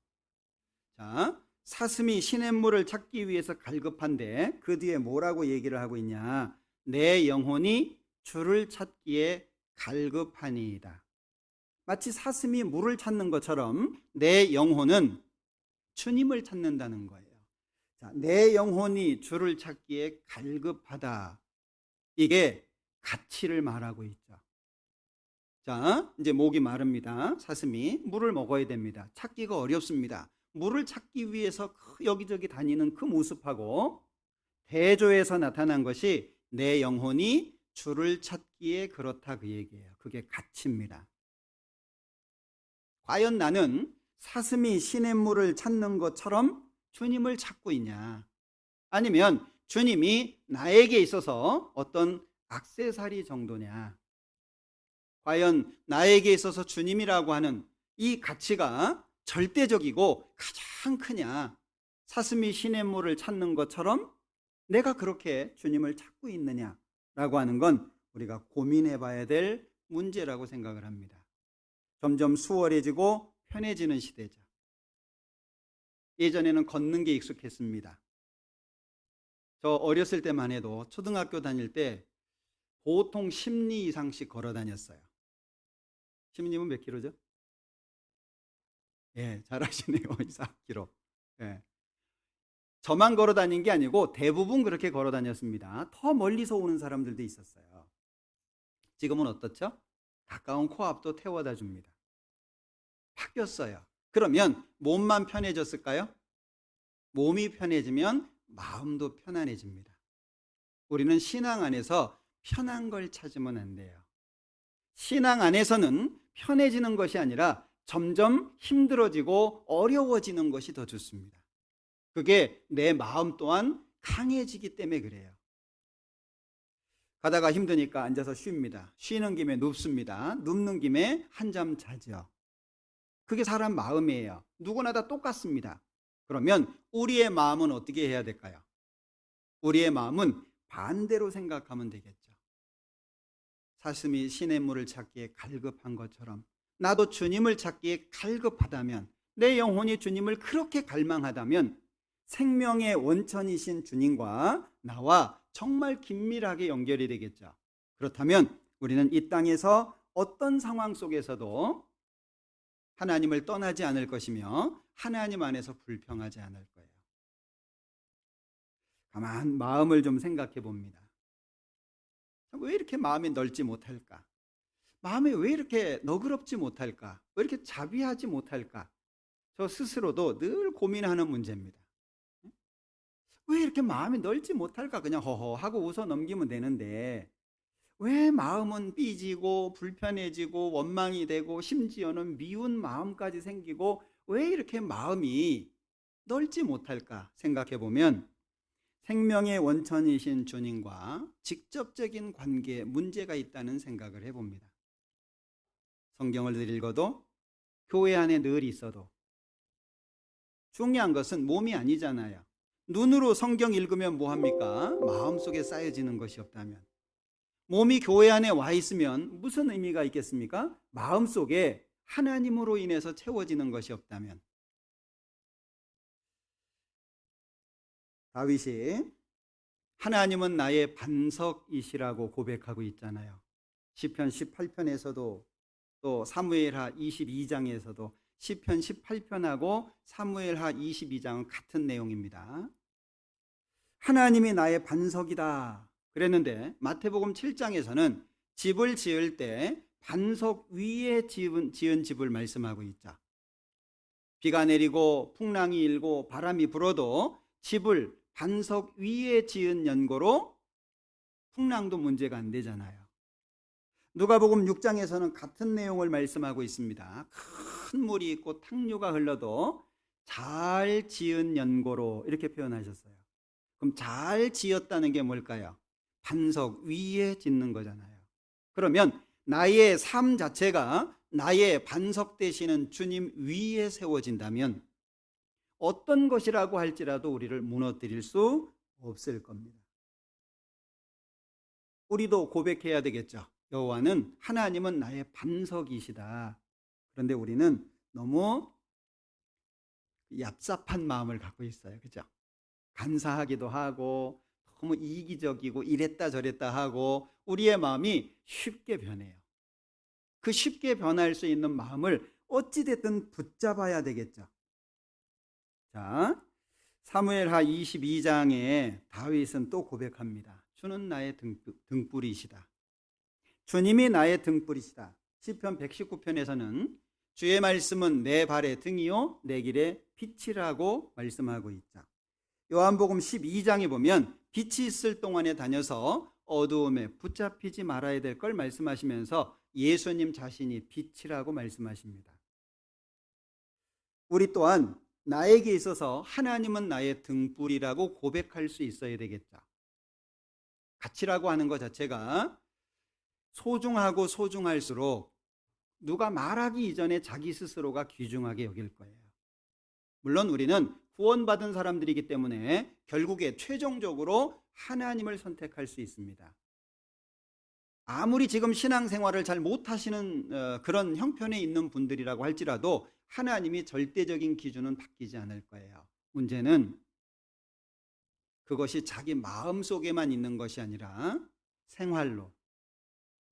자, 사슴이 시냇물을 찾기 위해서 갈급한데 그 뒤에 뭐라고 얘기를 하고 있냐? 내 영혼이 주를 찾기에 갈급하니이다. 마치 사슴이 물을 찾는 것처럼 내 영혼은 주님을 찾는다는 거예요. 자, 내 영혼이 주를 찾기에 갈급하다. 이게 가치를 말하고 있죠. 자, 이제 목이 마릅니다. 사슴이 물을 먹어야 됩니다. 찾기가 어렵습니다. 물을 찾기 위해서 여기저기 다니는 그 모습하고 대조해서 나타난 것이 내 영혼이 주를 찾기에 그렇다, 그 얘기예요. 그게 가치입니다. 과연 나는 사슴이 시냇물을 찾는 것처럼 주님을 찾고 있냐? 아니면 주님이 나에게 있어서 어떤 액세서리 정도냐? 과연 나에게 있어서 주님이라고 하는 이 가치가 절대적이고 가장 크냐? 사슴이 시냇물을 찾는 것처럼 내가 그렇게 주님을 찾고 있느냐라고 하는 건 우리가 고민해 봐야 될 문제라고 생각을 합니다. 점점 수월해지고 편해지는 시대죠. 예전에는 걷는 게 익숙했습니다. 저 어렸을 때만 해도 초등학교 다닐 때 보통 10리 이상씩 걸어 다녔어요. 10리면 몇 킬로죠? 예, 잘하시네요. 4km. 예. 저만 걸어 다닌 게 아니고 대부분 그렇게 걸어 다녔습니다. 더 멀리서 오는 사람들도 있었어요. 지금은 어떻죠? 가까운 코앞도 태워다 줍니다. 바뀌었어요. 그러면 몸만 편해졌을까요? 몸이 편해지면 마음도 편안해집니다. 우리는 신앙 안에서 편한 걸 찾으면 안 돼요. 신앙 안에서는 편해지는 것이 아니라 점점 힘들어지고 어려워지는 것이 더 좋습니다. 그게 내 마음 또한 강해지기 때문에 그래요. 가다가 힘드니까 앉아서 쉽니다. 쉬는 김에 눕습니다. 눕는 김에 한잠 자죠. 그게 사람 마음이에요. 누구나 다 똑같습니다. 그러면 우리의 마음은 어떻게 해야 될까요? 우리의 마음은 반대로 생각하면 되겠죠. 사슴이 시냇물을 찾기에 갈급한 것처럼 나도 주님을 찾기에 갈급하다면, 내 영혼이 주님을 그렇게 갈망하다면 생명의 원천이신 주님과 나와 정말 긴밀하게 연결이 되겠죠. 그렇다면 우리는 이 땅에서 어떤 상황 속에서도 하나님을 떠나지 않을 것이며 하나님 안에서 불평하지 않을 거예요. 가만 마음을 좀 생각해 봅니다. 왜 이렇게 마음이 넓지 못할까? 마음이 왜 이렇게 너그럽지 못할까? 왜 이렇게 자비하지 못할까? 저 스스로도 늘 고민하는 문제입니다. 왜 이렇게 마음이 넓지 못할까? 그냥 허허 하고 웃어 넘기면 되는데 왜 마음은 삐지고 불편해지고 원망이 되고 심지어는 미운 마음까지 생기고 왜 이렇게 마음이 넓지 못할까 생각해 보면 생명의 원천이신 주님과 직접적인 관계에 문제가 있다는 생각을 해봅니다. 성경을 늘 읽어도 교회 안에 늘 있어도 중요한 것은 몸이 아니잖아요. 눈으로 성경 읽으면 뭐합니까? 마음속에 쌓여지는 것이 없다면, 몸이 교회 안에 와 있으면 무슨 의미가 있겠습니까? 마음속에 하나님으로 인해서 채워지는 것이 없다면. 다윗이 하나님은 나의 반석이시라고 고백하고 있잖아요. 시편 18편에서도 또 사무엘하 22장에서도 시편 18편하고 사무엘하 22장은 같은 내용입니다. 하나님이 나의 반석이다 그랬는데 마태복음 7장에서는 집을 지을 때 반석 위에 지은 집을 말씀하고 있죠. 비가 내리고 풍랑이 일고 바람이 불어도 집을 반석 위에 지은 연고로 풍랑도 문제가 안 되잖아요. 누가복음 6장에서는 같은 내용을 말씀하고 있습니다. 큰 물이 있고 탕류가 흘러도 잘 지은 연고로 이렇게 표현하셨어요. 그럼 잘 지었다는 게 뭘까요? 반석 위에 짓는 거잖아요. 그러면 나의 삶 자체가 나의 반석 되시는 주님 위에 세워진다면 어떤 것이라고 할지라도 우리를 무너뜨릴 수 없을 겁니다. 우리도 고백해야 되겠죠. 여호와는 하나님은 나의 반석이시다. 그런데 우리는 너무 얍삽한 마음을 갖고 있어요. 그죠? 간사하기도 하고 너무 이기적이고 이랬다 저랬다 하고 우리의 마음이 쉽게 변해요. 그 쉽게 변할 수 있는 마음을 어찌됐든 붙잡아야 되겠죠. 자, 사무엘하 22장에 다윗은 또 고백합니다. 주는 나의 등불이시다. 주님이 나의 등불이시다. 시편 119편에서는 주의 말씀은 내 발의 등이요 내 길의 빛이라고 말씀하고 있죠. 요한복음 12장에 보면 빛이 있을 동안에 다녀서 어두움에 붙잡히지 말아야 될 걸 말씀하시면서 예수님 자신이 빛이라고 말씀하십니다. 우리 또한 나에게 있어서 하나님은 나의 등불이라고 고백할 수 있어야 되겠죠. 가치라고 하는 것 자체가 소중하고 소중할수록 누가 말하기 이전에 자기 스스로가 귀중하게 여길 거예요. 물론 우리는 구원받은 사람들이기 때문에 결국에 최종적으로 하나님을 선택할 수 있습니다. 아무리 지금 신앙생활을 잘 못하시는 그런 형편에 있는 분들이라고 할지라도 하나님이 절대적인 기준은 바뀌지 않을 거예요. 문제는 그것이 자기 마음속에만 있는 것이 아니라 생활로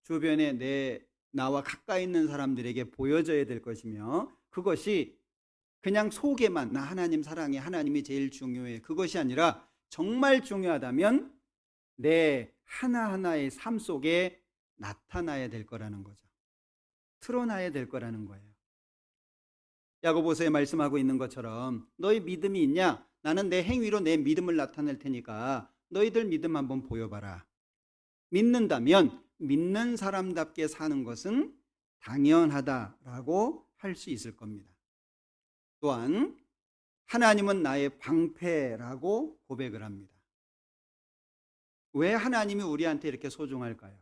주변에 나와 가까이 있는 사람들에게 보여져야 될 것이며, 그것이 그냥 속에만 나 하나님 사랑해, 하나님이 제일 중요해, 그것이 아니라 정말 중요하다면 내 하나하나의 삶 속에 나타나야 될 거라는 거죠. 드러나야 될 거라는 거예요. 야고보서에 말씀하고 있는 것처럼 너희 믿음이 있냐? 나는 내 행위로 내 믿음을 나타낼 테니까 너희들 믿음 한번 보여봐라. 믿는다면 믿는 사람답게 사는 것은 당연하다라고 할 수 있을 겁니다. 또한 하나님은 나의 방패라고 고백을 합니다. 왜 하나님이 우리한테 이렇게 소중할까요?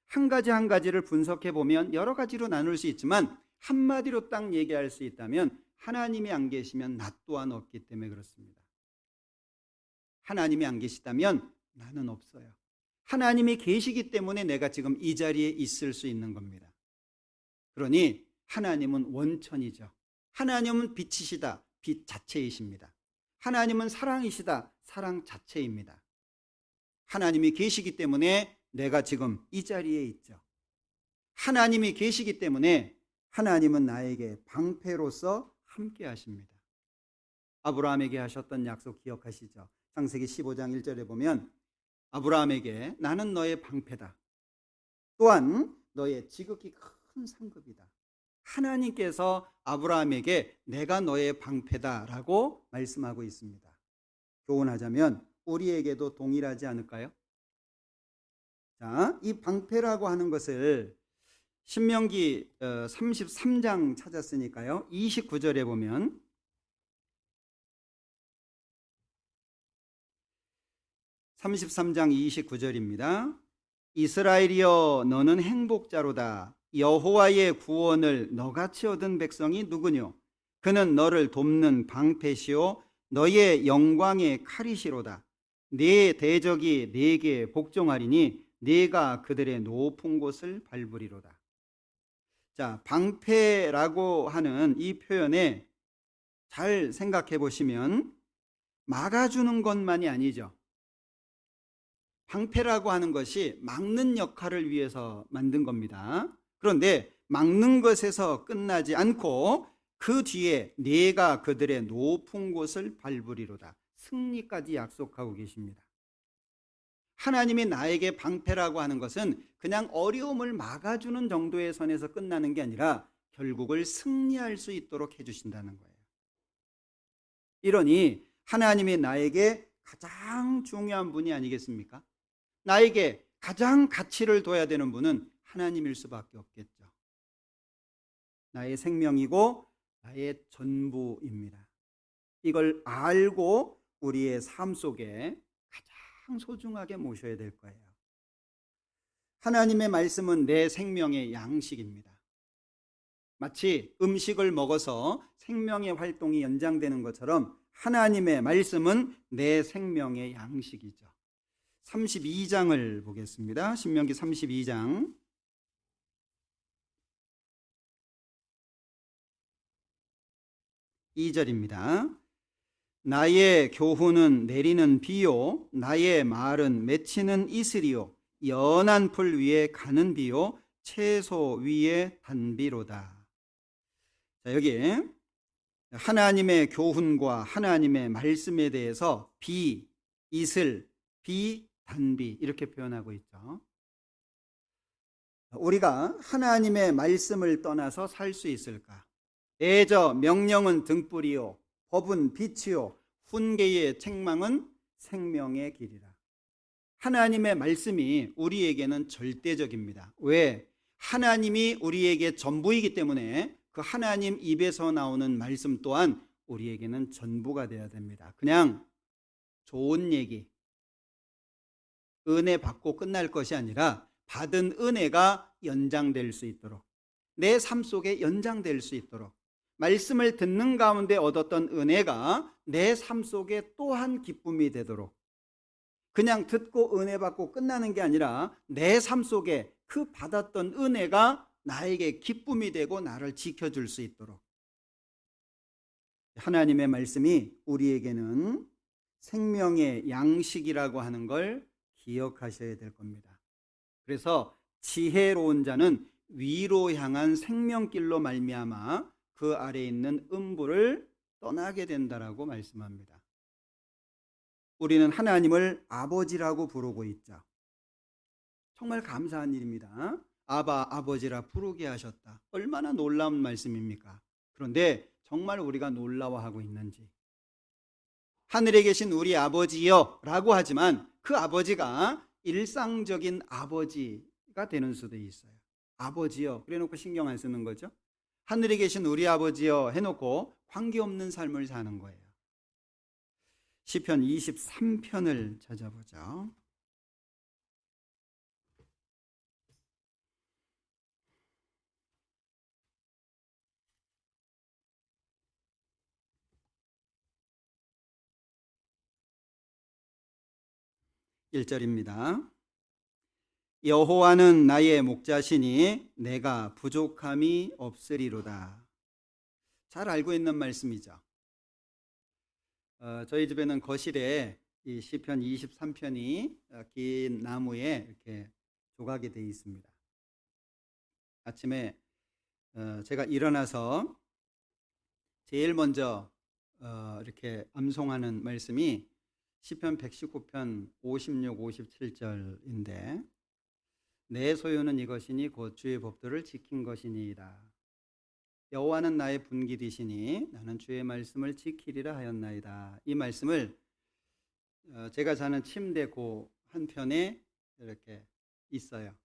한 가지 한 가지를 분석해 보면 여러 가지로 나눌 수 있지만 한마디로 딱 얘기할 수 있다면 하나님이 안 계시면 나 또한 없기 때문에 그렇습니다. 하나님이 안 계시다면 나는 없어요. 하나님이 계시기 때문에 내가 지금 이 자리에 있을 수 있는 겁니다. 그러니 하나님은 원천이죠. 하나님은 빛이시다. 빛 자체이십니다. 하나님은 사랑이시다. 사랑 자체입니다. 하나님이 계시기 때문에 내가 지금 이 자리에 있죠. 하나님이 계시기 때문에 하나님은 나에게 방패로서 함께 하십니다. 아브라함에게 하셨던 약속 기억하시죠? 창세기 15장 1절에 보면 아브라함에게 나는 너의 방패다. 또한 너의 지극히 큰 상급이다. 하나님께서 아브라함에게 내가 너의 방패다라고 말씀하고 있습니다. 교훈하자면 우리에게도 동일하지 않을까요? 자, 이 방패라고 하는 것을 신명기 33장 찾았으니까요. 29절에 보면 (33장 29절입니다) 이스라엘이여 너는 행복자로다. 여호와의 구원을 너같이 얻은 백성이 누구뇨? 그는 너를 돕는 방패시오 너의 영광의 칼이시로다. 네 대적이 네게 복종하리니 네가 그들의 높은 곳을 밟으리로다. 자, 방패라고 하는 이 표현에 잘 생각해 보시면 막아주는 것만이 아니죠. 방패라고 하는 것이 막는 역할을 위해서 만든 겁니다. 그런데 막는 것에서 끝나지 않고 그 뒤에 네가 그들의 높은 곳을 밟으리로다. 승리까지 약속하고 계십니다. 하나님이 나에게 방패라고 하는 것은 그냥 어려움을 막아주는 정도의 선에서 끝나는 게 아니라 결국을 승리할 수 있도록 해주신다는 거예요. 이러니 하나님이 나에게 가장 중요한 분이 아니겠습니까? 나에게 가장 가치를 둬야 되는 분은 하나님일 수밖에 없겠죠. 나의 생명이고 나의 전부입니다. 이걸 알고 우리의 삶 속에 가장 소중하게 모셔야 될 거예요. 하나님의 말씀은 내 생명의 양식입니다. 마치 음식을 먹어서 생명의 활동이 연장되는 것처럼 하나님의 말씀은 내 생명의 양식이죠. 32장을 보겠습니다. 신명기 32장 2절입니다. 나의 교훈은 내리는 비요 나의 말은 맺히는 이슬이요 연한 풀 위에 가는 비요 채소 위에 단비로다. 자, 여기 하나님의 교훈과 하나님의 말씀에 대해서 비, 이슬, 비, 단비 이렇게 표현하고 있죠. 우리가 하나님의 말씀을 떠나서 살 수 있을까? 애저 명령은 등불이요 법은 빛이요 훈계의 책망은 생명의 길이라. 하나님의 말씀이 우리에게는 절대적입니다. 왜? 하나님이 우리에게 전부이기 때문에 그 하나님 입에서 나오는 말씀 또한 우리에게는 전부가 되어야 됩니다. 그냥 좋은 얘기, 은혜 받고 끝날 것이 아니라 받은 은혜가 연장될 수 있도록, 내 삶 속에 연장될 수 있도록, 말씀을 듣는 가운데 얻었던 은혜가 내 삶 속에 또한 기쁨이 되도록, 그냥 듣고 은혜 받고 끝나는 게 아니라 내 삶 속에 그 받았던 은혜가 나에게 기쁨이 되고 나를 지켜줄 수 있도록 하나님의 말씀이 우리에게는 생명의 양식이라고 하는 걸 기억하셔야 될 겁니다. 그래서 지혜로운 자는 위로 향한 생명길로 말미암아 그 아래에 있는 음부를 떠나게 된다라고 말씀합니다. 우리는 하나님을 아버지라고 부르고 있죠. 정말 감사한 일입니다. 아바, 아버지라 부르게 하셨다. 얼마나 놀라운 말씀입니까? 그런데 정말 우리가 놀라워하고 있는지, 하늘에 계신 우리 아버지여 라고 하지만 그 아버지가 일상적인 아버지가 되는 수도 있어요. 아버지여 그래 놓고 신경 안 쓰는 거죠. 하늘에 계신 우리 아버지여 해놓고 관계없는 삶을 사는 거예요. 시편 23편을 찾아보죠. 1절입니다. 여호와는 나의 목자시니 내가 부족함이 없으리로다. 잘 알고 있는 말씀이죠. 저희 집에는 거실에 이 시편 23편이 긴 나무에 이렇게 조각이 되어 있습니다. 아침에 제가 일어나서 제일 먼저 이렇게 암송하는 말씀이 시편 119편 56, 57절인데 내 소유는 이것이니 곧 주의 법도를 지킨 것이니이다. 여호와는 나의 분깃이시니 나는 주의 말씀을 지키리라 하였나이다. 이 말씀을 제가 자는 침대 그 한편에 이렇게 있어요.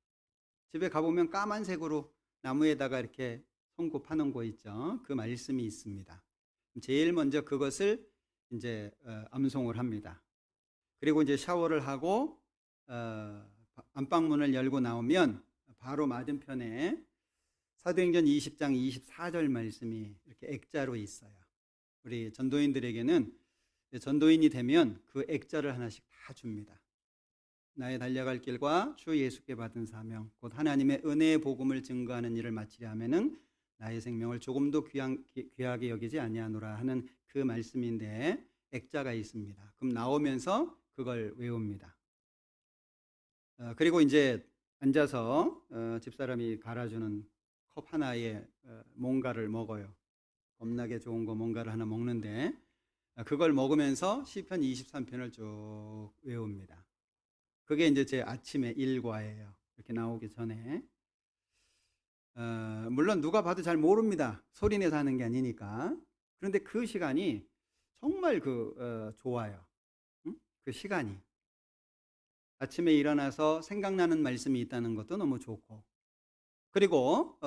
집에 가보면 까만색으로 나무에다가 이렇게 손꼽하는 거 있죠. 그 말씀이 있습니다. 제일 먼저 그것을 이제 암송을 합니다. 그리고 이제 샤워를 하고 안방문을 열고 나오면 바로 맞은편에 사도행전 20장 24절 말씀이 이렇게 액자로 있어요. 우리 전도인들에게는 전도인이 되면 그 액자를 하나씩 다 줍니다. 나의 달려갈 길과 주 예수께 받은 사명 곧 하나님의 은혜의 복음을 증거하는 일을 마치려 하면은 나의 생명을 조금도 귀하게 여기지 아니하노라 하는 그 말씀인데 액자가 있습니다. 그럼 나오면서 그걸 외웁니다. 그리고 이제 앉아서 집사람이 갈아주는 컵 하나에 뭔가를 먹어요. 겁나게 좋은 거 뭔가를 하나 먹는데 그걸 먹으면서 시편 23편을 쭉 외웁니다. 그게 이제 제 아침의 일과예요. 이렇게 나오기 전에. 물론 누가 봐도 잘 모릅니다. 소리내서 하는 게 아니니까. 그런데 그 시간이 정말 좋아요. 그 시간이. 아침에 일어나서 생각나는 말씀이 있다는 것도 너무 좋고, 그리고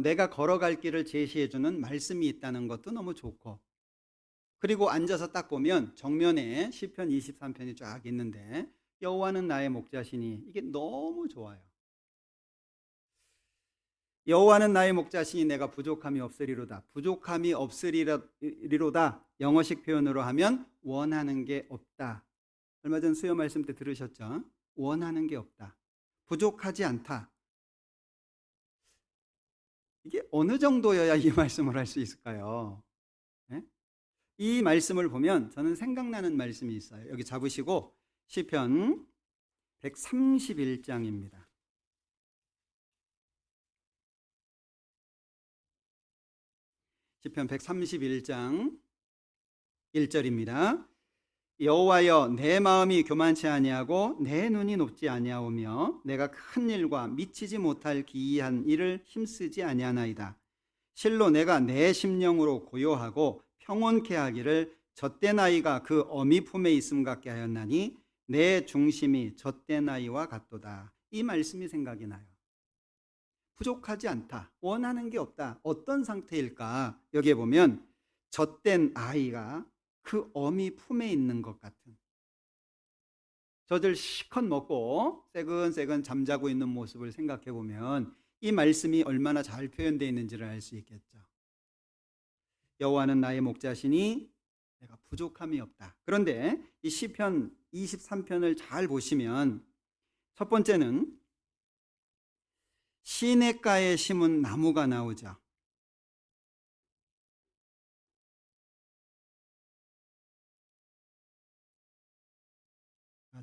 내가 걸어갈 길을 제시해주는 말씀이 있다는 것도 너무 좋고, 그리고 앉아서 딱 보면 정면에 시편 23편이 쫙 있는데 여호와는 나의 목자시니 이게 너무 좋아요. 여호와는 나의 목자시니 내가 부족함이 없으리로다. 부족함이 없으리로다. 영어식 표현으로 하면 원하는 게 없다. 얼마 전 수요 말씀 때 들으셨죠? 원하는 게 없다. 부족하지 않다. 이게 어느 정도여야 이 말씀을 할 수 있을까요? 네? 이 말씀을 보면 저는 생각나는 말씀이 있어요. 여기 잡으시고 시편 131장입니다. 시편 131장 1절입니다. 여호와여 내 마음이 교만치 아니하고 내 눈이 높지 아니하오며 내가 큰 일과 미치지 못할 기이한 일을 힘쓰지 아니하나이다. 실로 내가 내 심령으로 고요하고 평온케 하기를 젖된 아이가 그 어미 품에 있음 같게 하였나니 내 중심이 젖된 아이와 같도다. 이 말씀이 생각이 나요. 부족하지 않다. 원하는 게 없다. 어떤 상태일까? 여기에 보면 젖된 아이가 그 어미 품에 있는 것 같은, 젖을 실컷 먹고 새근새근 잠자고 있는 모습을 생각해 보면 이 말씀이 얼마나 잘 표현되어 있는지를 알 수 있겠죠. 여호와는 나의 목자시니 내가 부족함이 없다. 그런데 이 시편 23편을 잘 보시면 첫 번째는 시냇가에 심은 나무가 나오죠.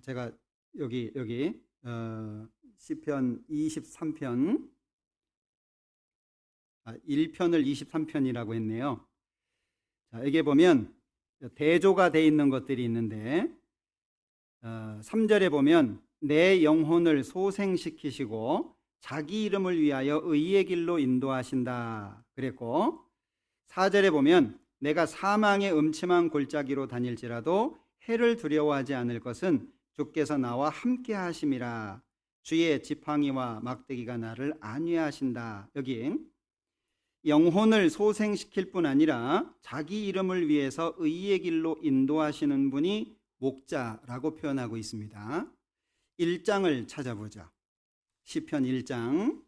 제가 여기 시편 23편 1편을 23편이라고 했네요. 자, 여기 보면 대조가 되어 있는 것들이 있는데 3절에 보면 내 영혼을 소생시키시고 자기 이름을 위하여 의의 길로 인도하신다 그랬고, 4절에 보면 내가 사망의 음침한 골짜기로 다닐지라도 해를 두려워하지 않을 것은 주께서 나와 함께 하심이라. 주의 지팡이와 막대기가 나를 안위하신다. 여기 영혼을 소생시킬 뿐 아니라 자기 이름을 위해서 의의 길로 인도하시는 분이 목자라고 표현하고 있습니다. 1장을 찾아보죠. 시편 1장.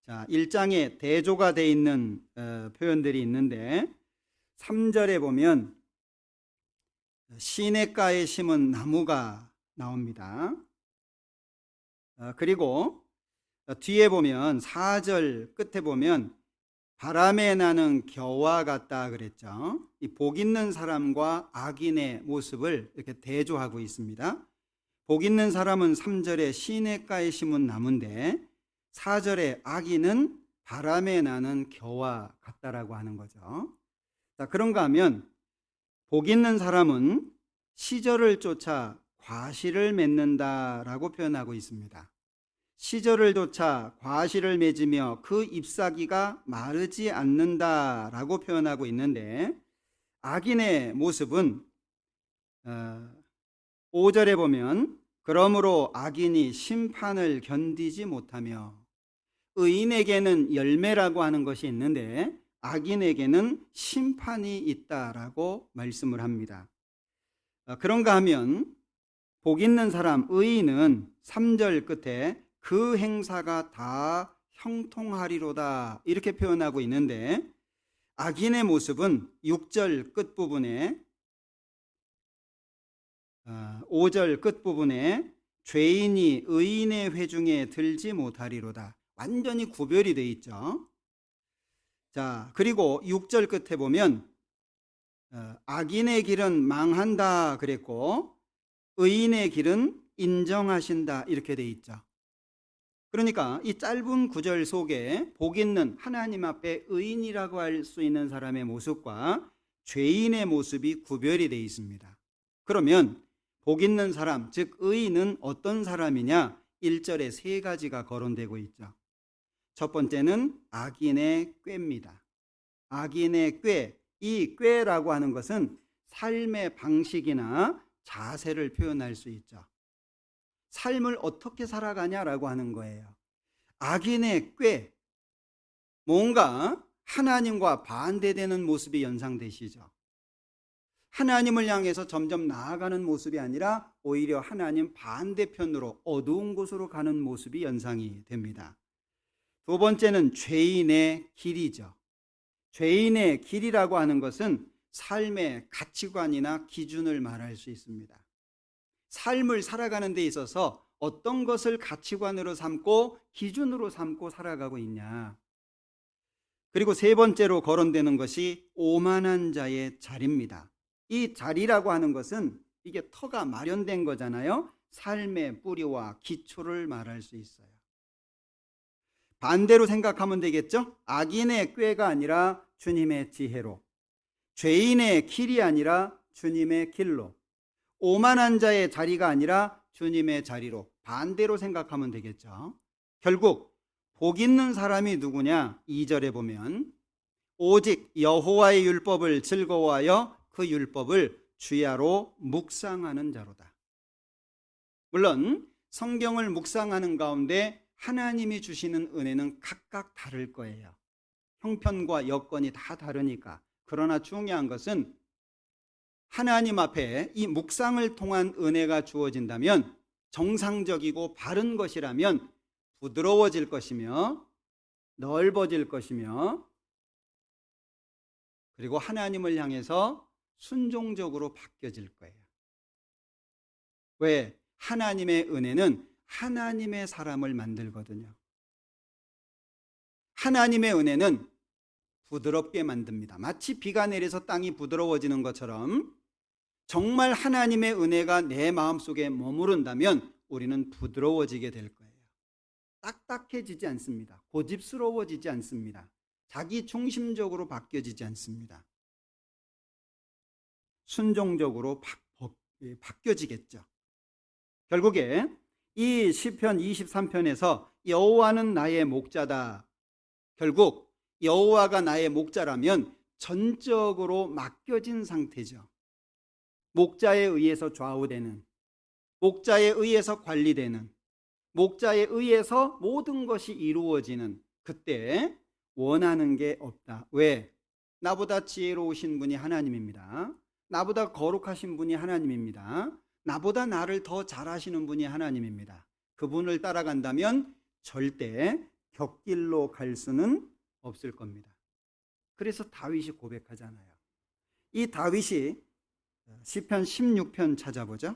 자, 1장에 대조가 되어 있는 표현들이 있는데 3절에 보면 시냇가에 심은 나무가 나옵니다. 그리고 뒤에 보면 4절 끝에 보면 바람에 나는 겨와 같다 그랬죠. 이 복 있는 사람과 악인의 모습을 이렇게 대조하고 있습니다. 복 있는 사람은 3절에 시냇가에 심은 나무인데 4절에 악인은 바람에 나는 겨와 같다라고 하는 거죠. 자, 그런가 하면 복 있는 사람은 시절을 쫓아 과실을 맺는다라고 표현하고 있습니다. 시절을 쫓아 과실을 맺으며 그 잎사귀가 마르지 않는다라고 표현하고 있는데 악인의 모습은 5절에 보면 그러므로 악인이 심판을 견디지 못하며 의인에게는 열매라고 하는 것이 있는데 악인에게는 심판이 있다라고 말씀을 합니다. 그런가 하면 복 있는 사람 의인은 3절 끝에 그 행사가 다 형통하리로다 이렇게 표현하고 있는데 악인의 모습은 6절 끝부분에 5절 끝부분에 죄인이 의인의 회중에 들지 못하리로다 완전히 구별이 되어 있죠. 자, 그리고 6절 끝에 보면 악인의 길은 망한다 그랬고 의인의 길은 인정하신다 이렇게 되어 있죠. 그러니까 이 짧은 구절 속에 복 있는 하나님 앞에 의인이라고 할 수 있는 사람의 모습과 죄인의 모습이 구별이 되어 있습니다. 그러면 복 있는 사람, 즉 의인은 어떤 사람이냐? 1절에 세 가지가 거론되고 있죠. 첫 번째는 악인의 꾀입니다. 악인의 꾀, 이 꾀라고 하는 것은 삶의 방식이나 자세를 표현할 수 있죠. 삶을 어떻게 살아가냐라고 하는 거예요. 악인의 꾀, 뭔가 하나님과 반대되는 모습이 연상되시죠. 하나님을 향해서 점점 나아가는 모습이 아니라 오히려 하나님 반대편으로 어두운 곳으로 가는 모습이 연상이 됩니다. 두 번째는 죄인의 길이죠. 죄인의 길이라고 하는 것은 삶의 가치관이나 기준을 말할 수 있습니다. 삶을 살아가는 데 있어서 어떤 것을 가치관으로 삼고 기준으로 삼고 살아가고 있냐. 그리고 세 번째로 거론되는 것이 오만한 자의 자리입니다. 이 자리라고 하는 것은 이게 터가 마련된 거잖아요. 삶의 뿌리와 기초를 말할 수 있어요. 반대로 생각하면 되겠죠? 악인의 꾀가 아니라 주님의 지혜로, 죄인의 길이 아니라 주님의 길로, 오만한 자의 자리가 아니라 주님의 자리로 반대로 생각하면 되겠죠. 결국 복 있는 사람이 누구냐? 2절에 보면 오직 여호와의 율법을 즐거워하여 그 율법을 주야로 묵상하는 자로다. 물론 성경을 묵상하는 가운데 하나님이 주시는 은혜는 각각 다를 거예요. 형편과 여건이 다 다르니까. 그러나 중요한 것은 하나님 앞에 이 묵상을 통한 은혜가 주어진다면 정상적이고 바른 것이라면 부드러워질 것이며 넓어질 것이며 그리고 하나님을 향해서 순종적으로 바뀌어질 거예요. 왜? 하나님의 은혜는 하나님의 사람을 만들거든요. 하나님의 은혜는 부드럽게 만듭니다. 마치 비가 내려서 땅이 부드러워지는 것처럼 정말 하나님의 은혜가 내 마음속에 머무른다면 우리는 부드러워지게 될 거예요. 딱딱해지지 않습니다. 고집스러워지지 않습니다. 자기 중심적으로 바뀌어지지 않습니다. 순종적으로 바뀌어지겠죠. 결국에 이 시편 23편에서 여호와는 나의 목자다. 결국 여호와가 나의 목자라면 전적으로 맡겨진 상태죠. 목자에 의해서 좌우되는, 목자에 의해서 관리되는, 목자에 의해서 모든 것이 이루어지는 그때 원하는 게 없다. 왜? 나보다 지혜로우신 분이 하나님입니다. 나보다 거룩하신 분이 하나님입니다. 나보다 나를 더 잘하시는 분이 하나님입니다. 그분을 따라간다면 절대 곁길로 갈 수는 없을 겁니다. 그래서 다윗이 고백하잖아요. 이 다윗이 시편 16편 찾아보죠.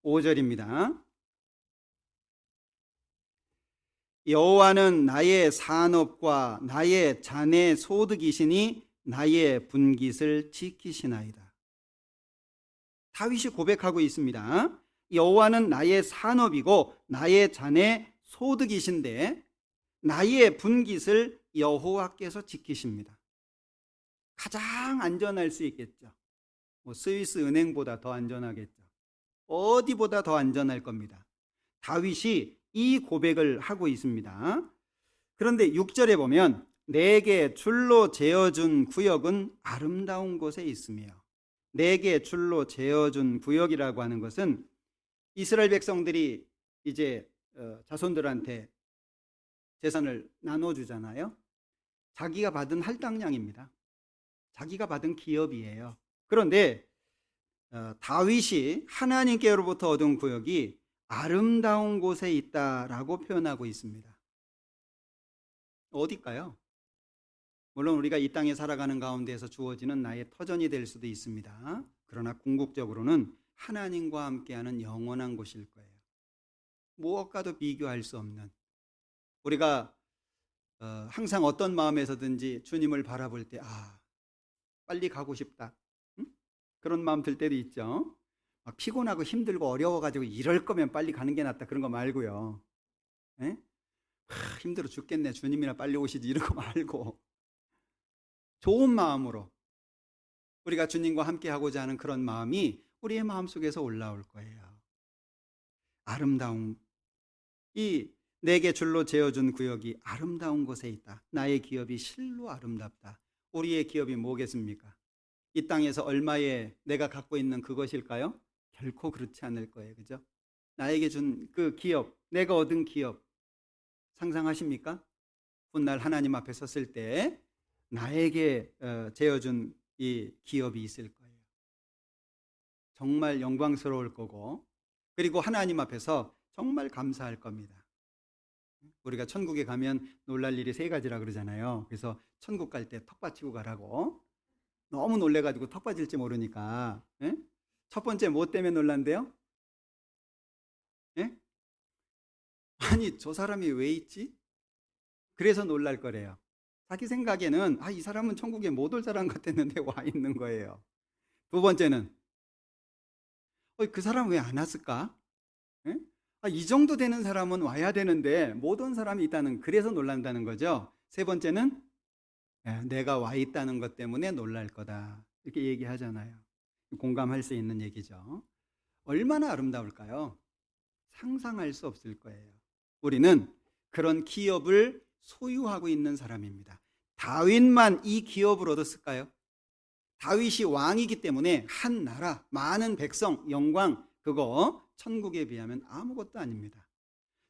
5절입니다. 여호와는 나의 산업과 나의 잔의 소득이시니 나의 분깃을 지키시나이다. 다윗이 고백하고 있습니다. 여호와는 나의 산업이고 나의 잔의 소득이신데 나의 분깃을 여호와께서 지키십니다. 가장 안전할 수 있겠죠. 스위스 은행보다 더 안전하겠죠. 어디보다 더 안전할 겁니다. 다윗이 이 고백을 하고 있습니다. 그런데 6절에 보면 내게 줄로 재어준 구역은 아름다운 곳에 있으며, 내게 줄로 재어준 구역이라고 하는 것은 이스라엘 백성들이 이제 자손들한테 재산을 나눠주잖아요. 자기가 받은 할당량입니다. 자기가 받은 기업이에요. 그런데 다윗이 하나님께로부터 얻은 구역이 아름다운 곳에 있다라고 표현하고 있습니다. 어딜까요? 물론 우리가 이 땅에 살아가는 가운데에서 주어지는 나의 터전이 될 수도 있습니다. 그러나 궁극적으로는 하나님과 함께하는 영원한 곳일 거예요. 무엇과도 비교할 수 없는, 우리가 항상 어떤 마음에서든지 주님을 바라볼 때 빨리 가고 싶다, 그런 마음 들 때도 있죠. 막 피곤하고 힘들고 어려워가지고 이럴 거면 빨리 가는 게 낫다, 그런 거 말고요. 힘들어 죽겠네, 주님이나 빨리 오시지, 이런 거 말고 좋은 마음으로 우리가 주님과 함께 하고자 하는 그런 마음이 우리의 마음속에서 올라올 거예요. 아름다운, 이 내게 줄로 재어준 구역이 아름다운 곳에 있다. 나의 기업이 실로 아름답다. 우리의 기업이 뭐겠습니까? 이 땅에서 얼마에 내가 갖고 있는 그것일까요? 결코 그렇지 않을 거예요. 그죠? 나에게 준 그 기업, 내가 얻은 기업 상상하십니까? 훗날 하나님 앞에 섰을 때 나에게 재어준 이 기업이 있을 거예요. 정말 영광스러울 거고, 그리고 하나님 앞에서 정말 감사할 겁니다. 우리가 천국에 가면 놀랄 일이 3가지라 그러잖아요. 그래서 천국 갈 때 턱 받치고 가라고. 너무 놀래가지고 턱 받칠지 모르니까. 첫 번째 뭐 때문에 놀란대요? 아니, 저 사람이 왜 있지? 그래서 놀랄 거래요. 자기 생각에는 이 사람은 천국에 못 올 사람 같았는데 와 있는 거예요. 두 번째는 그 사람 왜 안 왔을까? 이 정도 되는 사람은 와야 되는데 못 온 사람이 있다는, 그래서 놀란다는 거죠. 세 번째는 내가 와 있다는 것 때문에 놀랄 거다, 이렇게 얘기하잖아요. 공감할 수 있는 얘기죠. 얼마나 아름다울까요? 상상할 수 없을 거예요. 우리는 그런 기업을 소유하고 있는 사람입니다. 다윗만 이 기업을 얻었을까요? 다윗이 왕이기 때문에 한 나라, 많은 백성, 영광, 그거 천국에 비하면 아무것도 아닙니다.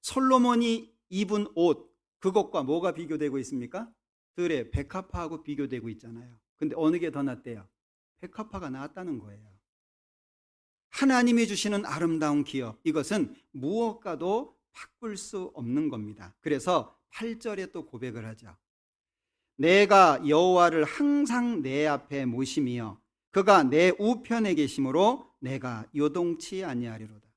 솔로몬이 입은 옷, 그것과 뭐가 비교되고 있습니까? 들의 백합화하고 비교되고 있잖아요. 근데 어느 게 더 낫대요? 백합화가 나았다는 거예요. 하나님이 주시는 아름다운 기업, 이것은 무엇과도 바꿀 수 없는 겁니다. 그래서 8절에 또 고백을 하죠. 내가 여호와를 항상 내 앞에 모심이여 그가 내 우편에 계심으로 내가 요동치 아니하리로다.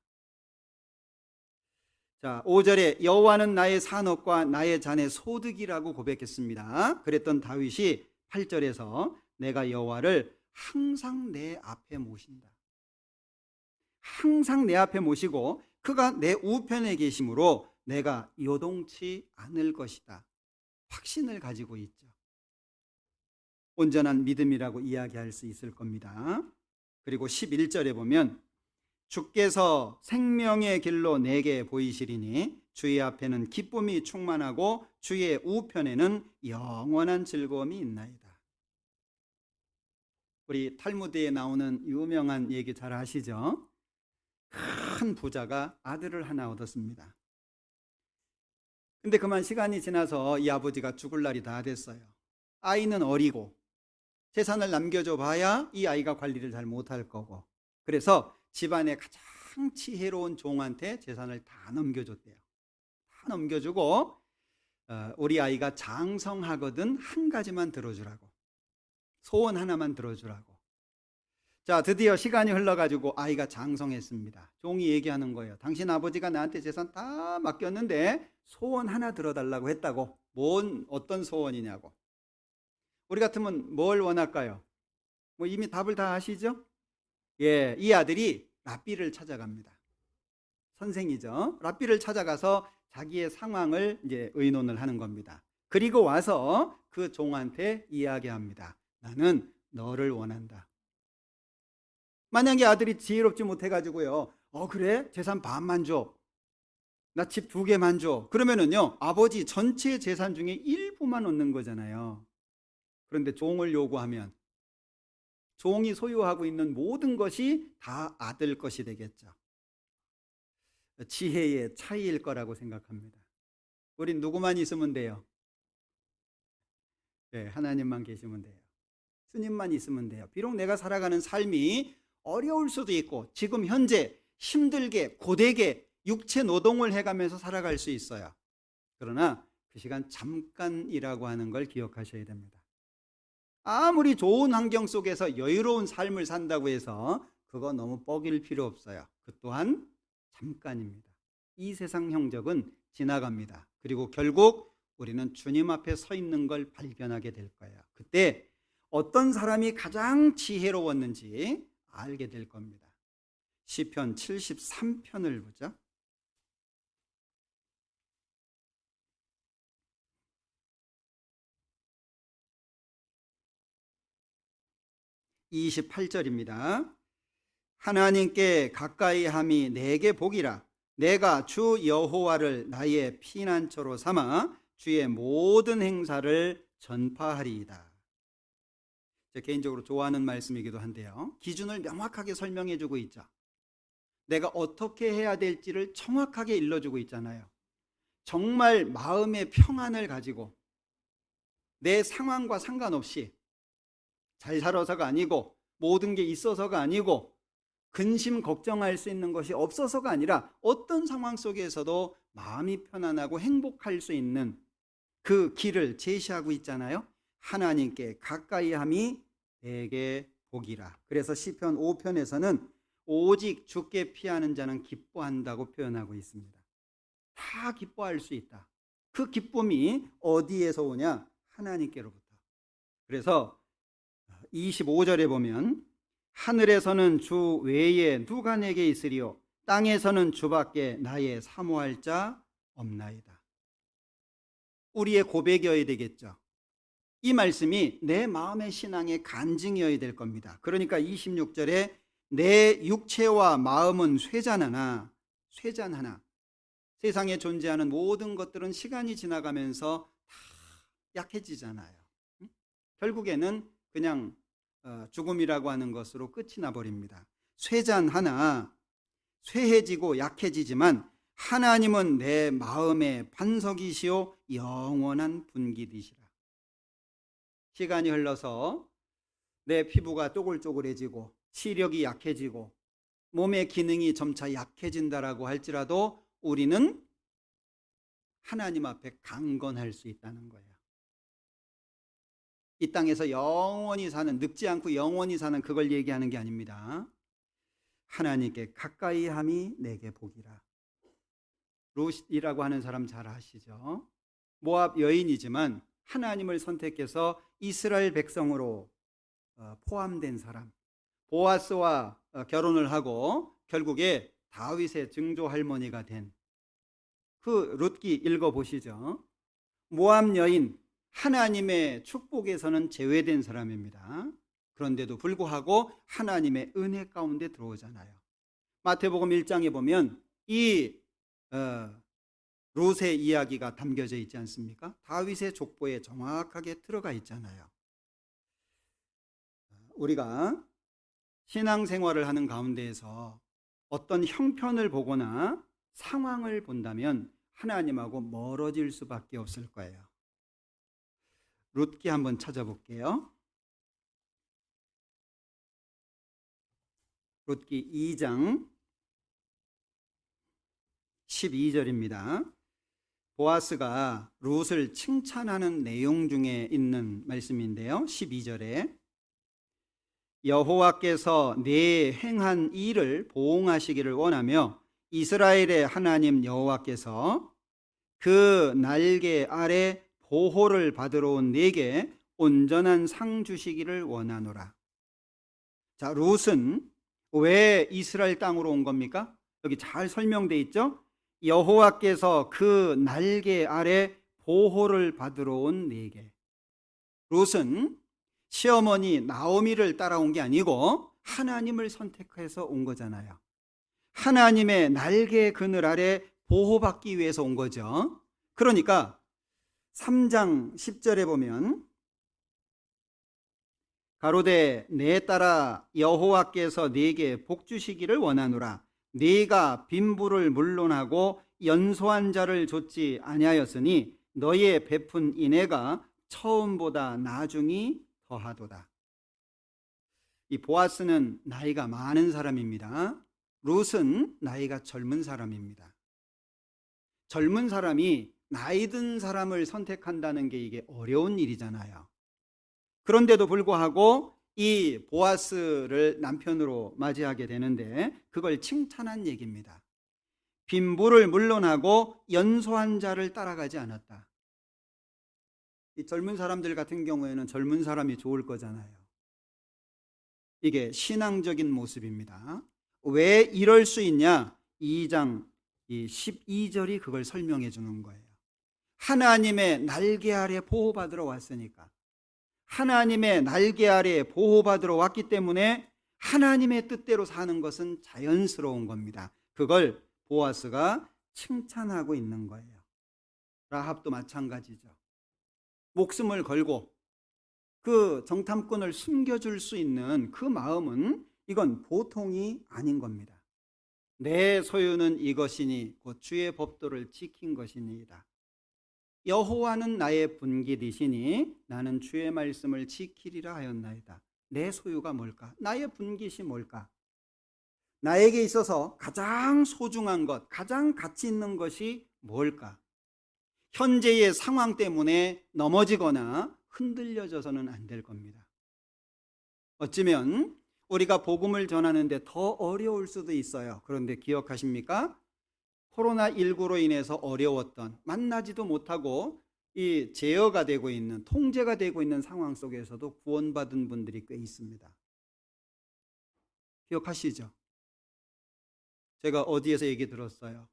자, 5절에 여호와는 나의 산업과 나의 잔의 소득이라고 고백했습니다. 그랬던 다윗이 8절에서 내가 여호와를 항상 내 앞에 모신다. 항상 내 앞에 모시고 그가 내 우편에 계심으로 내가 요동치 않을 것이다. 확신을 가지고 있죠. 온전한 믿음이라고 이야기할 수 있을 겁니다. 그리고 11절에 보면 주께서 생명의 길로 내게 보이시리니 주의 앞에는 기쁨이 충만하고 주의 우편에는 영원한 즐거움이 있나이다. 우리 탈무드에 나오는 유명한 얘기 잘 아시죠? 큰 부자가 아들을 하나 얻었습니다. 근데 그만 시간이 지나서 이 아버지가 죽을 날이 다 됐어요. 아이는 어리고 재산을 남겨줘 봐야 이 아이가 관리를 잘 못할 거고, 그래서 집안의 가장 지혜로운 종한테 재산을 다 넘겨줬대요. 다 넘겨주고 우리 아이가 장성하거든 한 가지만 들어주라고. 소원 하나만 들어주라고. 자, 드디어 시간이 흘러가지고 아이가 장성했습니다. 종이 얘기하는 거예요. 당신 아버지가 나한테 재산 다 맡겼는데 소원 하나 들어달라고 했다고. 어떤 소원이냐고. 우리 같으면 뭘 원할까요? 뭐 이미 답을 다 아시죠? 예, 이 아들이 랍비를 찾아갑니다. 선생이죠. 랍비를 찾아가서 자기의 상황을 이제 의논을 하는 겁니다. 그리고 와서 그 종한테 이야기합니다. 나는 너를 원한다. 만약에 아들이 지혜롭지 못해가지고요, 그래? 재산 반만 줘. 나 집 2개만 줘. 그러면은요, 아버지 전체 재산 중에 일부만 얻는 거잖아요. 그런데 종을 요구하면 종이 소유하고 있는 모든 것이 다 아들 것이 되겠죠. 지혜의 차이일 거라고 생각합니다. 우린 누구만 있으면 돼요? 네, 하나님만 계시면 돼요. 주님만 있으면 돼요. 비록 내가 살아가는 삶이 어려울 수도 있고 지금 현재 힘들게 고되게 육체 노동을 해가면서 살아갈 수 있어요. 그러나 그 시간 잠깐이라고 하는 걸 기억하셔야 됩니다. 아무리 좋은 환경 속에서 여유로운 삶을 산다고 해서 그거 너무 뻐길 필요 없어요. 그 또한 잠깐입니다. 이 세상 형적은 지나갑니다. 그리고 결국 우리는 주님 앞에 서 있는 걸 발견하게 될 거예요. 그때 어떤 사람이 가장 지혜로웠는지 알게 될 겁니다. 시편 73편을 보죠. 28절입니다. 하나님께 가까이 함이 내게 복이라. 내가 주 여호와를 나의 피난처로 삼아 주의 모든 행사를 전파하리이다. 제가 개인적으로 좋아하는 말씀이기도 한데요. 기준을 명확하게 설명해 주고 있죠. 내가 어떻게 해야 될지를 정확하게 일러주고 있잖아요. 정말 마음의 평안을 가지고 내 상황과 상관없이 잘 살아서가 아니고 모든 게 있어서가 아니고 근심 걱정할 수 있는 것이 없어서가 아니라 어떤 상황 속에서도 마음이 편안하고 행복할 수 있는 그 길을 제시하고 있잖아요. 하나님께 가까이 함이 내게 복이라. 그래서 시편 5편에서는 오직 주께 피하는 자는 기뻐한다고 표현하고 있습니다. 다 기뻐할 수 있다. 그 기쁨이 어디에서 오냐? 하나님께로부터. 그래서 25절에 보면 하늘에서는 주 외에 누가 내게 있으리요? 땅에서는 주밖에 나의 사모할 자 없나이다. 우리의 고백이어야 되겠죠. 이 말씀이 내 마음의 신앙의 간증이어야 될 겁니다. 그러니까 26절에 내 육체와 마음은 쇠잔하나 세상에 존재하는 모든 것들은 시간이 지나가면서 다 약해지잖아요. 결국에는 그냥 죽음이라고 하는 것으로 끝이 나버립니다. 쇠잔하나 쇠해지고 약해지지만 하나님은 내 마음의 반석이시오 영원한 분기이시라. 시간이 흘러서 내 피부가 쪼글쪼글해지고 시력이 약해지고 몸의 기능이 점차 약해진다라고 할지라도 우리는 하나님 앞에 강건할 수 있다는 거예요. 이 땅에서 영원히 사는, 늙지 않고 영원히 사는 그걸 얘기하는 게 아닙니다. 하나님께 가까이 함이 내게 복이라. 룻이라고 하는 사람 잘 아시죠? 모압 여인이지만 하나님을 선택해서 이스라엘 백성으로 포함된 사람. 보아스와 결혼을 하고 결국에 다윗의 증조 할머니가 된 그 룻기 읽어보시죠. 모압 여인, 하나님의 축복에서는 제외된 사람입니다. 그런데도 불구하고 하나님의 은혜 가운데 들어오잖아요. 마태복음 1장에 보면 이 룻의 이야기가 담겨져 있지 않습니까? 다윗의 족보에 정확하게 들어가 있잖아요. 우리가 신앙생활을 하는 가운데에서 어떤 형편을 보거나 상황을 본다면 하나님하고 멀어질 수밖에 없을 거예요. 룻기 한번 찾아볼게요. 룻기 2장 12절입니다. 보아스가 룻을 칭찬하는 내용 중에 있는 말씀인데요. 12절에 여호와께서 내 행한 일을 보응하시기를 원하며 이스라엘의 하나님 여호와께서 그 날개 아래 보호를 받으러 온 네게 온전한 상 주시기를 원하노라. 자, 롯은 왜 이스라엘 땅으로 온 겁니까? 여기 잘 설명되어 있죠? 여호와께서 그 날개 아래 보호를 받으러 온 네게. 롯은 시어머니 나오미를 따라온 게 아니고 하나님을 선택해서 온 거잖아요. 하나님의 날개 그늘 아래 보호받기 위해서 온 거죠. 그러니까 3장 10절에 보면 가로되 내 딸아 여호와께서 네게 복 주시기를 원하노라. 네가 빈부를 물론하고 연소한 자를 좇지 아니하였으니 너의 베푼 인애가 처음보다 나중이 더하도다. 이 보아스는 나이가 많은 사람입니다. 롯은 나이가 젊은 사람입니다. 젊은 사람이 나이 든 사람을 선택한다는 게 이게 어려운 일이잖아요. 그런데도 불구하고 이 보아스를 남편으로 맞이하게 되는데 그걸 칭찬한 얘기입니다. 빈부를 물론하고 연소한 자를 따라가지 않았다. 이 젊은 사람들 같은 경우에는 젊은 사람이 좋을 거잖아요. 이게 신앙적인 모습입니다. 왜 이럴 수 있냐? 2장 12절이 그걸 설명해 주는 거예요. 하나님의 날개 아래 보호받으러 왔으니까. 하나님의 날개 아래 보호받으러 왔기 때문에 하나님의 뜻대로 사는 것은 자연스러운 겁니다. 그걸 보아스가 칭찬하고 있는 거예요. 라합도 마찬가지죠. 목숨을 걸고 그 정탐꾼을 숨겨줄 수 있는 그 마음은 이건 보통이 아닌 겁니다. 내 소유는 이것이니 곧 주의 법도를 지킨 것이니이다. 여호와는 나의 분깃이시니 나는 주의 말씀을 지키리라 하였나이다. 내 소유가 뭘까? 나의 분깃이 뭘까? 나에게 있어서 가장 소중한 것, 가장 가치 있는 것이 뭘까? 현재의 상황 때문에 넘어지거나 흔들려져서는 안 될 겁니다. 어쩌면 우리가 복음을 전하는데 더 어려울 수도 있어요. 그런데 기억하십니까? 코로나19로 인해서 어려웠던, 만나지도 못하고 이 제어가 되고 있는, 통제가 되고 있는 상황 속에서도 구원받은 분들이 꽤 있습니다. 기억하시죠? 제가 어디에서 얘기 들었어요?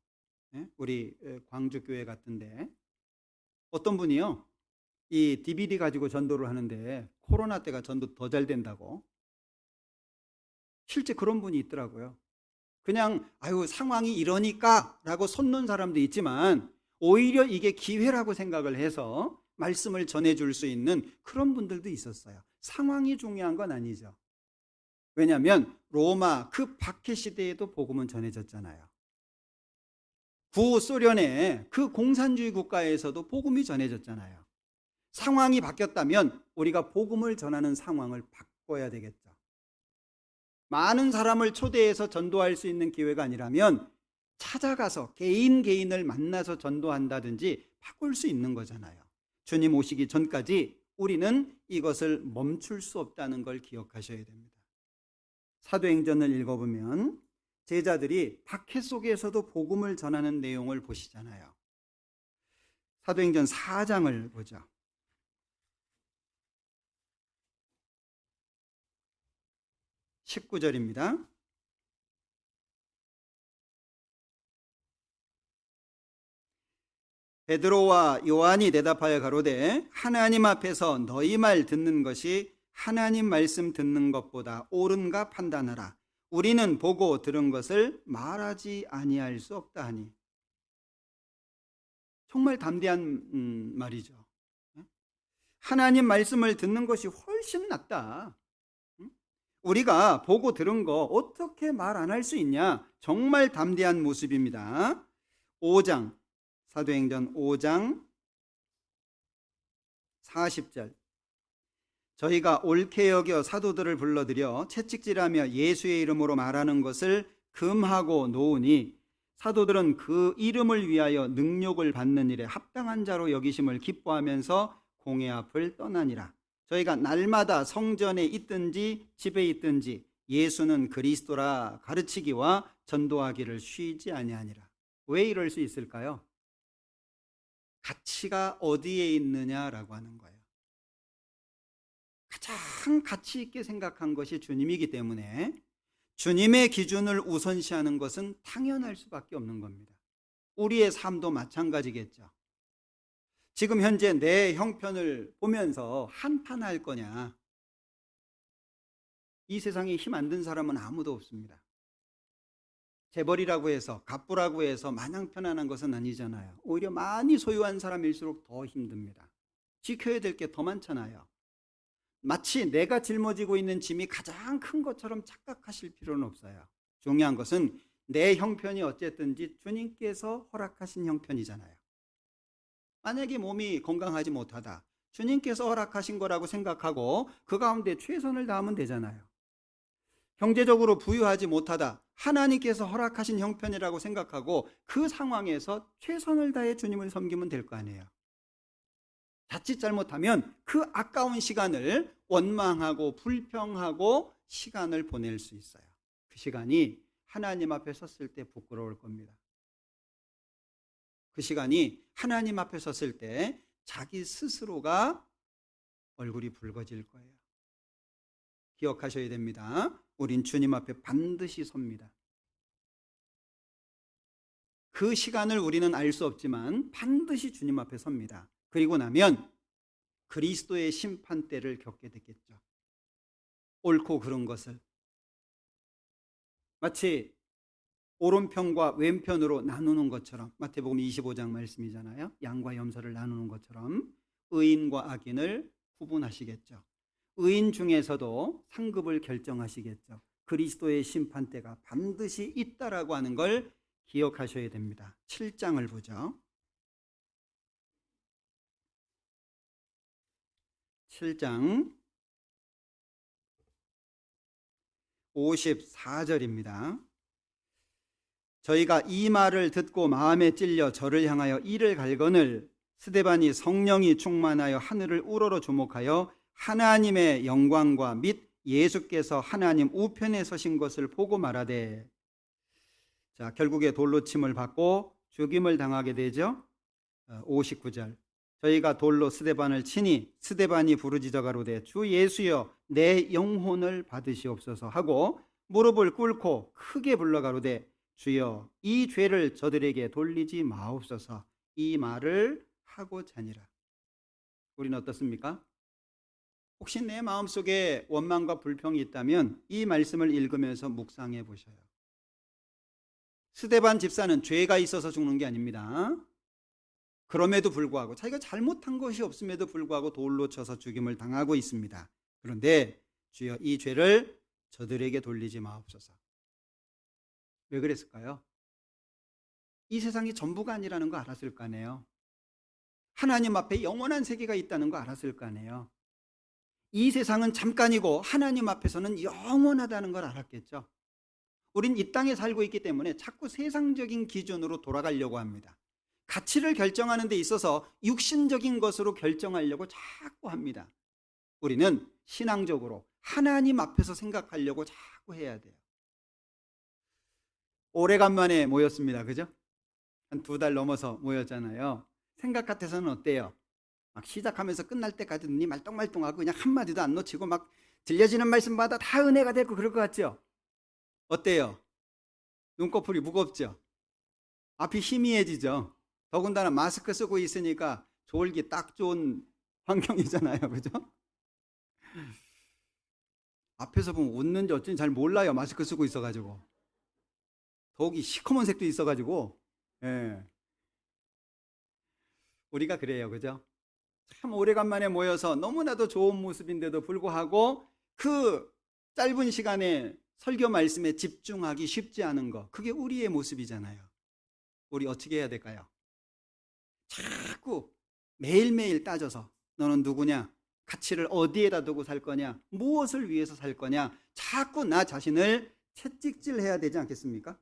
우리 광주교회 같은데 어떤 분이요, 이 DVD 가지고 전도를 하는데 코로나 때가 전도 더 잘 된다고. 실제 그런 분이 있더라고요. 그냥 상황이 이러니까 라고 손놓은 사람도 있지만 오히려 이게 기회라고 생각을 해서 말씀을 전해줄 수 있는 그런 분들도 있었어요. 상황이 중요한 건 아니죠. 왜냐하면 로마 그 박해 시대에도 복음은 전해졌잖아요. 구소련의 그 공산주의 국가에서도 복음이 전해졌잖아요. 상황이 바뀌었다면 우리가 복음을 전하는 상황을 바꿔야 되겠죠. 많은 사람을 초대해서 전도할 수 있는 기회가 아니라면 찾아가서 개인을 만나서 전도한다든지 바꿀 수 있는 거잖아요. 주님 오시기 전까지 우리는 이것을 멈출 수 없다는 걸 기억하셔야 됩니다. 사도행전을 읽어보면 제자들이 박해 속에서도 복음을 전하는 내용을 보시잖아요. 사도행전 4장을 보죠. 19절입니다. 베드로와 요한이 대답하여 가로되 하나님 앞에서 너희 말 듣는 것이 하나님 말씀 듣는 것보다 옳은가 판단하라. 우리는 보고 들은 것을 말하지 아니할 수 없다 하니. 정말 담대한 말이죠. 하나님 말씀을 듣는 것이 훨씬 낫다. 우리가 보고 들은 거 어떻게 말 안 할 수 있냐? 정말 담대한 모습입니다. 5장, 사도행전 5장 40절. 저희가 옳게 여겨 사도들을 불러들여 채찍질하며 예수의 이름으로 말하는 것을 금하고 놓으니 사도들은 그 이름을 위하여 능욕을 받는 일에 합당한 자로 여기심을 기뻐하면서 공회 앞을 떠나니라. 저희가 날마다 성전에 있든지 집에 있든지 예수는 그리스도라 가르치기와 전도하기를 쉬지 아니하니라. 왜 이럴 수 있을까요? 가치가 어디에 있느냐라고 하는 거예요. 가장 가치 있게 생각한 것이 주님이기 때문에 주님의 기준을 우선시하는 것은 당연할 수밖에 없는 겁니다. 우리의 삶도 마찬가지겠죠. 지금 현재 내 형편을 보면서 한탄할 거냐? 이 세상에 힘 안 든 사람은 아무도 없습니다. 재벌이라고 해서 갑부라고 해서 마냥 편안한 것은 아니잖아요. 오히려 많이 소유한 사람일수록 더 힘듭니다. 지켜야 될 게 더 많잖아요. 마치 내가 짊어지고 있는 짐이 가장 큰 것처럼 착각하실 필요는 없어요. 중요한 것은 내 형편이 어쨌든지 주님께서 허락하신 형편이잖아요. 만약에 몸이 건강하지 못하다, 주님께서 허락하신 거라고 생각하고 그 가운데 최선을 다하면 되잖아요. 경제적으로 부유하지 못하다, 하나님께서 허락하신 형편이라고 생각하고 그 상황에서 최선을 다해 주님을 섬기면 될 거 아니에요. 자칫 잘못하면 그 아까운 시간을 원망하고 불평하고 시간을 보낼 수 있어요. 그 시간이 하나님 앞에 섰을 때 부끄러울 겁니다. 그 시간이 하나님 앞에 섰을 때 자기 스스로가 얼굴이 붉어질 거예요. 기억하셔야 됩니다. 우린 주님 앞에 반드시 섭니다. 그 시간을 우리는 알 수 없지만 반드시 주님 앞에 섭니다. 그리고 나면 그리스도의 심판대를 겪게 되겠죠. 옳고 그른 것을 마치 오른편과 왼편으로 나누는 것처럼, 마태복음 25장 말씀이잖아요. 양과 염소를 나누는 것처럼 의인과 악인을 구분하시겠죠. 의인 중에서도 상급을 결정하시겠죠. 그리스도의 심판대가 반드시 있다라고 하는 걸 기억하셔야 됩니다. 7장을 보죠. 7장 54절입니다. 저희가 이 말을 듣고 마음에 찔려 저를 향하여 이를 갈거늘 스데반이 성령이 충만하여 하늘을 우러러 주목하여 하나님의 영광과 및 예수께서 하나님 우편에 서신 것을 보고 말하되, 자, 결국에 돌로 침을 받고 죽임을 당하게 되죠. 59절. 저희가 돌로 스데반을 치니 스데반이 부르짖어 가로되 주 예수여 내 영혼을 받으시옵소서 하고 무릎을 꿇고 크게 불러 가로되 주여 이 죄를 저들에게 돌리지 마옵소서. 이 말을 하고 자니라. 우리는 어떻습니까? 혹시 내 마음속에 원망과 불평이 있다면 이 말씀을 읽으면서 묵상해 보셔요. 스데반 집사는 죄가 있어서 죽는 게 아닙니다. 그럼에도 불구하고 자기가 잘못한 것이 없음에도 불구하고 돌로 쳐서 죽임을 당하고 있습니다. 그런데 주여 이 죄를 저들에게 돌리지 마옵소서. 왜 그랬을까요? 이 세상이 전부가 아니라는 거 알았을 거 아니에요. 하나님 앞에 영원한 세계가 있다는 거 알았을 거 아니에요. 이 세상은 잠깐이고 하나님 앞에서는 영원하다는 걸 알았겠죠. 우린 이 땅에 살고 있기 때문에 자꾸 세상적인 기준으로 돌아가려고 합니다. 가치를 결정하는 데 있어서 육신적인 것으로 결정하려고 자꾸 합니다. 우리는 신앙적으로 하나님 앞에서 생각하려고 자꾸 해야 돼요. 오래간만에 모였습니다. 그죠? 한 2달 넘어서 모였잖아요. 생각 같아서는 어때요? 막 시작하면서 끝날 때까지 눈이 말똥말똥하고 그냥 한마디도 안 놓치고 막 들려지는 말씀마다 다 은혜가 되고 그럴 것 같죠? 어때요? 눈꺼풀이 무겁죠? 앞이 희미해지죠? 더군다나 마스크 쓰고 있으니까 졸기 딱 좋은 환경이잖아요. 그죠? 앞에서 보면 웃는지 어쩐지 잘 몰라요. 마스크 쓰고 있어가지고. 더욱이 시커먼 색도 있어가지고. 예. 우리가 그래요. 그죠? 참 오래간만에 모여서 너무나도 좋은 모습인데도 불구하고 그 짧은 시간에 설교 말씀에 집중하기 쉽지 않은 거, 그게 우리의 모습이잖아요. 우리 어떻게 해야 될까요? 자꾸 매일매일 따져서 너는 누구냐? 가치를 어디에다 두고 살 거냐? 무엇을 위해서 살 거냐? 자꾸 나 자신을 채찍질해야 되지 않겠습니까?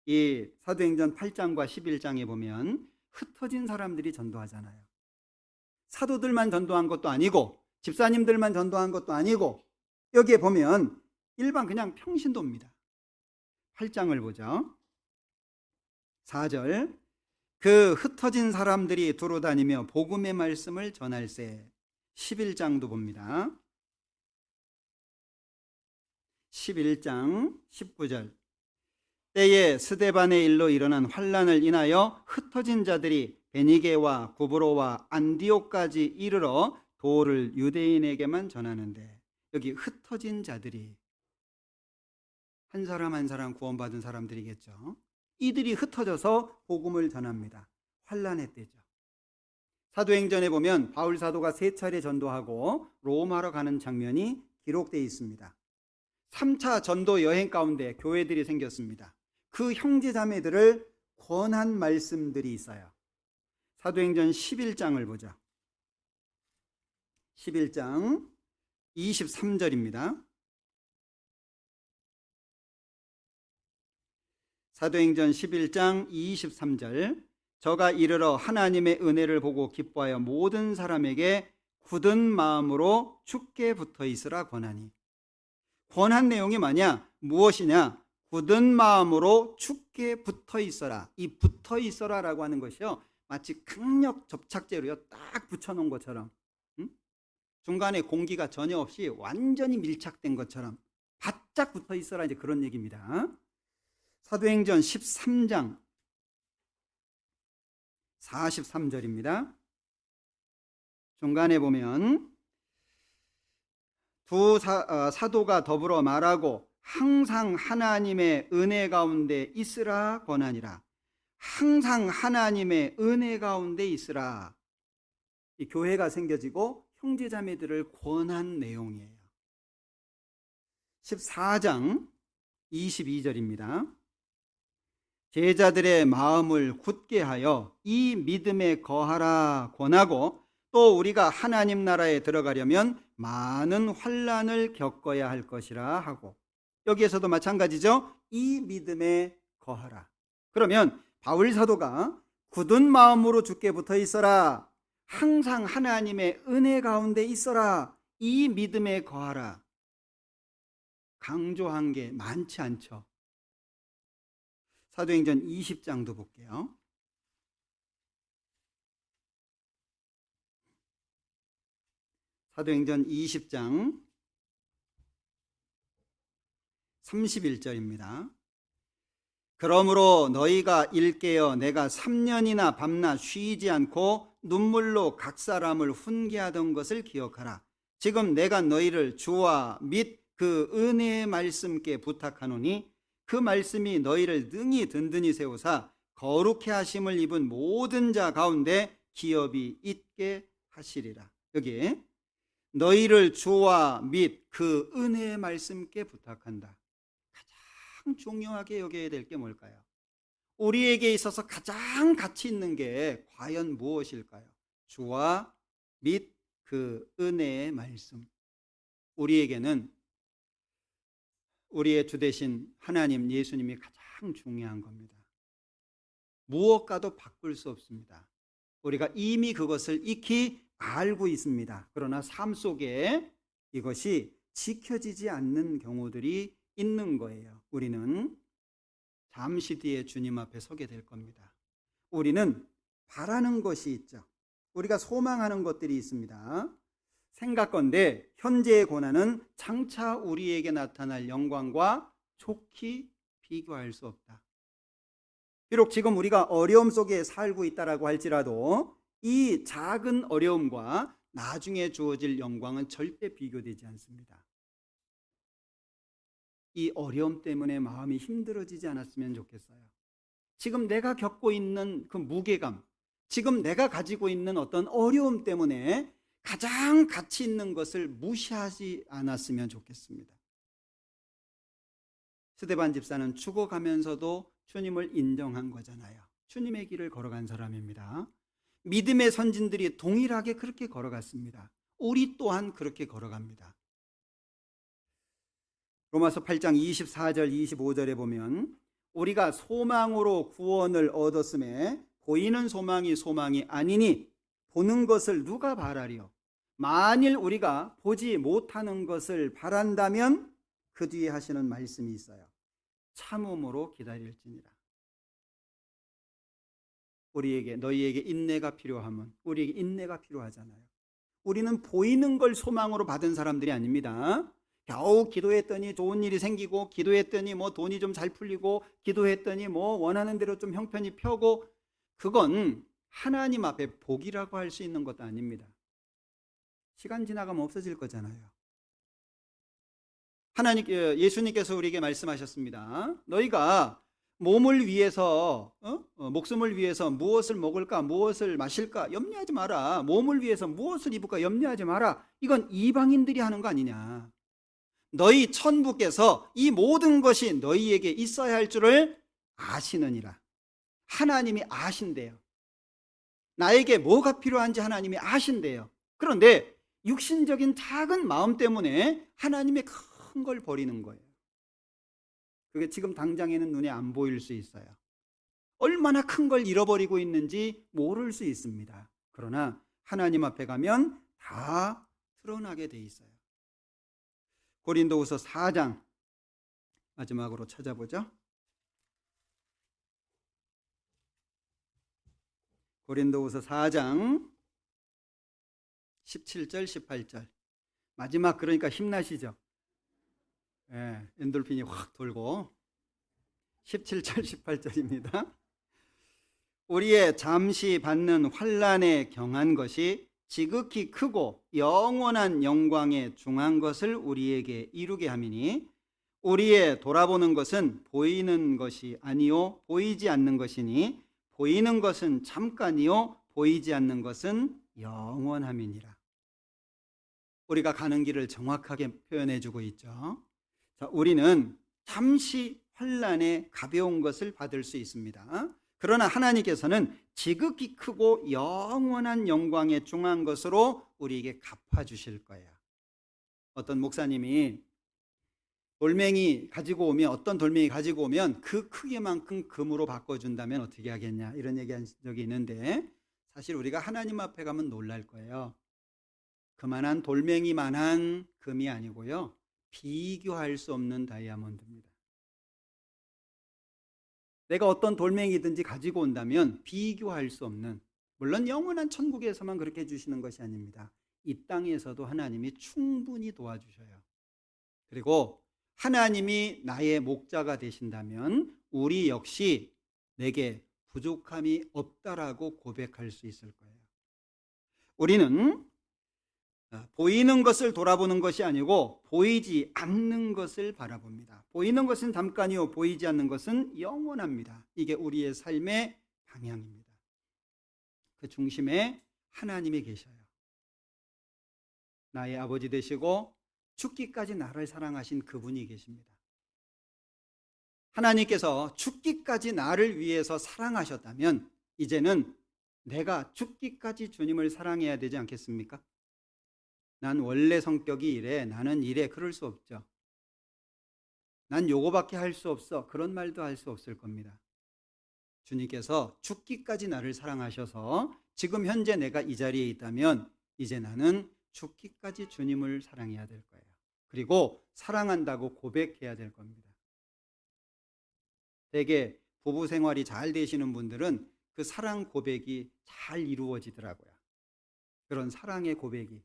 이 사도행전 8장과 11장에 보면 흩어진 사람들이 전도하잖아요. 사도들만 전도한 것도 아니고 집사님들만 전도한 것도 아니고 여기에 보면 일반 그냥 평신도입니다. 8장을 보죠. 4절 그 흩어진 사람들이 두루 다니며 복음의 말씀을 전할세. 11장도 봅니다. 11장 19절 때에 스데반의 일로 일어난 환란을 인하여 흩어진 자들이 베니게와 구브로와 안디옥까지 이르러 도를 유대인에게만 전하는데, 여기 흩어진 자들이 한 사람 한 사람 구원받은 사람들이겠죠. 이들이 흩어져서 복음을 전합니다. 환란의 때죠. 사도행전에 보면 바울 사도가 3차례 전도하고 로마로 가는 장면이 기록되어 있습니다. 3차 전도 여행 가운데 교회들이 생겼습니다. 그 형제 자매들을 권한 말씀들이 있어요. 사도행전 11장을 보죠. 11장 23절입니다. 사도행전 11장 23절 저가 이르러 하나님의 은혜를 보고 기뻐하여 모든 사람에게 굳은 마음으로 굳게 붙어 있으라 권하니. 권한 내용이 뭐냐? 무엇이냐? 굳은 마음으로 굳게 붙어 있어라. 이 붙어 있어라라고 하는 것이요, 마치 강력 접착제로요 딱 붙여놓은 것처럼, 중간에 공기가 전혀 없이 완전히 밀착된 것처럼 바짝 붙어 있어라, 이제 그런 얘기입니다. 사도행전 13장 43절입니다. 중간에 보면 두 사도가 더불어 말하고 항상 하나님의 은혜 가운데 있으라 권하니라. 항상 하나님의 은혜 가운데 있으라. 이 교회가 생겨지고 형제자매들을 권한 내용이에요. 14장 22절입니다. 제자들의 마음을 굳게 하여 이 믿음에 거하라 권하고, 또 우리가 하나님 나라에 들어가려면 많은 환난을 겪어야 할 것이라 하고, 여기에서도 마찬가지죠. 이 믿음에 거하라. 그러면 바울 사도가 굳은 마음으로 주께 붙어 있어라, 항상 하나님의 은혜 가운데 있어라, 이 믿음에 거하라, 강조한 게 많지 않죠. 사도행전 20장도 볼게요. 사도행전 20장 31절입니다. 그러므로 너희가 일깨어 내가 3년이나 밤낮 쉬지 않고 눈물로 각 사람을 훈계하던 것을 기억하라. 지금 내가 너희를 주와 및 그 은혜의 말씀께 부탁하노니 그 말씀이 너희를 능히 든든히 세우사 거룩해 하심을 입은 모든 자 가운데 기업이 있게 하시리라. 여기 너희를 주와 및 그 은혜의 말씀께 부탁한다. 가장 중요하게 여겨야 될 게 뭘까요? 우리에게 있어서 가장 가치 있는 게 과연 무엇일까요? 주와 및 그 은혜의 말씀. 우리에게는 우리의 주 되신 하나님 예수님이 가장 중요한 겁니다. 무엇과도 바꿀 수 없습니다. 우리가 이미 그것을 익히 알고 있습니다. 그러나 삶 속에 이것이 지켜지지 않는 경우들이 있는 거예요. 우리는 잠시 뒤에 주님 앞에 서게 될 겁니다. 우리는 바라는 것이 있죠. 우리가 소망하는 것들이 있습니다. 생각건대 현재의 고난은 장차 우리에게 나타날 영광과 좋게 비교할 수 없다. 비록 지금 우리가 어려움 속에 살고 있다라고 할지라도 이 작은 어려움과 나중에 주어질 영광은 절대 비교되지 않습니다. 이 어려움 때문에 마음이 힘들어지지 않았으면 좋겠어요. 지금 내가 겪고 있는 그 무게감, 지금 내가 가지고 있는 어떤 어려움 때문에 가장 가치 있는 것을 무시하지 않았으면 좋겠습니다. 스데반 집사는 죽어가면서도 주님을 인정한 거잖아요. 주님의 길을 걸어간 사람입니다. 믿음의 선진들이 동일하게 그렇게 걸어갔습니다. 우리 또한 그렇게 걸어갑니다. 로마서 8장 24절 25절에 보면 우리가 소망으로 구원을 얻었음에 보이는 소망이 소망이 아니니 보는 것을 누가 바라리요? 만일 우리가 보지 못하는 것을 바란다면 그 뒤에 하시는 말씀이 있어요. 참음으로 기다릴지니라. 우리에게 너희에게 인내가 필요하면 우리에게 인내가 필요하잖아요. 우리는 보이는 걸 소망으로 받은 사람들이 아닙니다. 겨우 기도했더니 좋은 일이 생기고, 기도했더니 뭐 돈이 좀 잘 풀리고, 기도했더니 뭐 원하는 대로 좀 형편이 펴고, 그건 하나님 앞에 복이라고 할 수 있는 것도 아닙니다. 시간 지나가면 없어질 거잖아요. 예수님께서 우리에게 말씀하셨습니다. 너희가 몸을 위해서, 목숨을 위해서 무엇을 먹을까, 무엇을 마실까 염려하지 마라. 몸을 위해서 무엇을 입을까 염려하지 마라. 이건 이방인들이 하는 거 아니냐. 너희 천부께서 이 모든 것이 너희에게 있어야 할 줄을 아시느니라. 하나님이 아신대요. 나에게 뭐가 필요한지 하나님이 아신대요. 그런데 육신적인 작은 마음 때문에 하나님의 큰 걸 버리는 거예요. 그게 지금 당장에는 눈에 안 보일 수 있어요. 얼마나 큰 걸 잃어버리고 있는지 모를 수 있습니다. 그러나 하나님 앞에 가면 다 드러나게 돼 있어요. 고린도후서 4장 마지막으로 찾아보죠. 고린도후서 4장 17절 18절 마지막, 그러니까 힘나시죠? 엔돌핀이 확 돌고 17절 18절입니다. 우리의 잠시 받는 환난에 경한 것이 지극히 크고 영원한 영광에 중한 것을 우리에게 이루게 함이니 우리의 돌아보는 것은 보이는 것이 아니요 보이지 않는 것이니 보이는 것은 잠깐이요 보이지 않는 것은 영원함이니라. 우리가 가는 길을 정확하게 표현해 주고 있죠. 자, 우리는 잠시 환난에 가벼운 것을 받을 수 있습니다. 그러나 하나님께서는 지극히 크고 영원한 영광에 중한 것으로 우리에게 갚아주실 거예요. 어떤 목사님이 돌멩이 가지고 오면, 어떤 돌멩이 가지고 오면 그 크기만큼 금으로 바꿔준다면 어떻게 하겠냐, 이런 얘기한 적이 있는데, 사실 우리가 하나님 앞에 가면 놀랄 거예요. 그만한 돌멩이만한 금이 아니고요, 비교할 수 없는 다이아몬드입니다. 내가 어떤 돌멩이든지 가지고 온다면 비교할 수 없는, 물론 영원한 천국에서만 그렇게 해주시는 것이 아닙니다. 이 땅에서도 하나님이 충분히 도와주셔요. 그리고 하나님이 나의 목자가 되신다면 우리 역시 내게 부족함이 없다라고 고백할 수 있을 거예요. 우리는 보이는 것을 돌아보는 것이 아니고 보이지 않는 것을 바라봅니다. 보이는 것은 잠깐이요 보이지 않는 것은 영원합니다. 이게 우리의 삶의 방향입니다. 그 중심에 하나님이 계셔요. 나의 아버지 되시고 죽기까지 나를 사랑하신 그분이 계십니다. 하나님께서 죽기까지 나를 위해서 사랑하셨다면 이제는 내가 죽기까지 주님을 사랑해야 되지 않겠습니까? 난 원래 성격이 이래, 나는 이래, 그럴 수 없죠. 난 요거밖에 할 수 없어, 그런 말도 할 수 없을 겁니다. 주님께서 죽기까지 나를 사랑하셔서 지금 현재 내가 이 자리에 있다면 이제 나는 죽기까지 주님을 사랑해야 될 거예요. 그리고 사랑한다고 고백해야 될 겁니다. 대개 부부 생활이 잘 되시는 분들은 그 사랑 고백이 잘 이루어지더라고요. 그런 사랑의 고백이.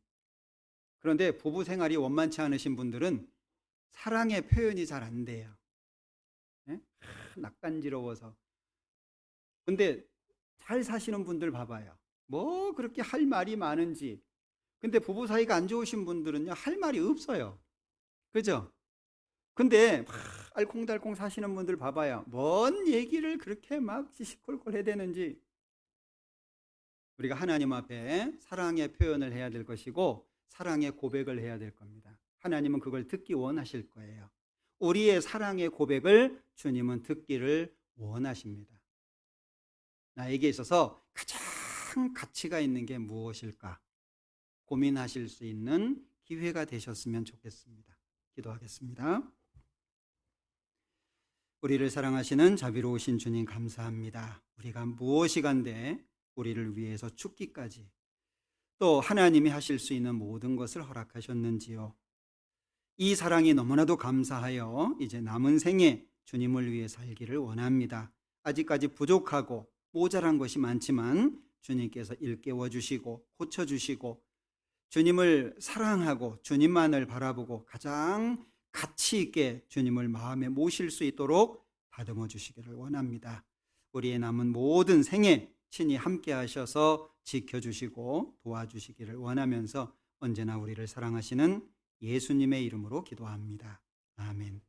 그런데 부부 생활이 원만치 않으신 분들은 사랑의 표현이 잘 안 돼요. 낯간지러워서. 근데 잘 사시는 분들 봐봐요. 뭐 그렇게 할 말이 많은지. 근데 부부 사이가 안 좋으신 분들은요, 할 말이 없어요. 그죠? 근데 막 알콩달콩 사시는 분들 봐봐요. 뭔 얘기를 그렇게 막 시시콜콜 해대는지. 우리가 하나님 앞에 사랑의 표현을 해야 될 것이고 사랑의 고백을 해야 될 겁니다. 하나님은 그걸 듣기 원하실 거예요. 우리의 사랑의 고백을 주님은 듣기를 원하십니다. 나에게 있어서 가장 가치가 있는 게 무엇일까? 고민하실 수 있는 기회가 되셨으면 좋겠습니다. 기도하겠습니다. 우리를 사랑하시는 자비로우신 주님 감사합니다. 우리가 무엇이 간데 우리를 위해서 죽기까지, 또 하나님이 하실 수 있는 모든 것을 허락하셨는지요. 이 사랑이 너무나도 감사하여 이제 남은 생에 주님을 위해 살기를 원합니다. 아직까지 부족하고 모자란 것이 많지만 주님께서 일깨워 주시고 고쳐주시고 주님을 사랑하고 주님만을 바라보고 가장 가치 있게 주님을 마음에 모실 수 있도록 다듬어 주시기를 원합니다. 우리의 남은 모든 생에 친히 함께 하셔서 지켜주시고 도와주시기를 원하면서 언제나 우리를 사랑하시는 예수님의 이름으로 기도합니다. 아멘.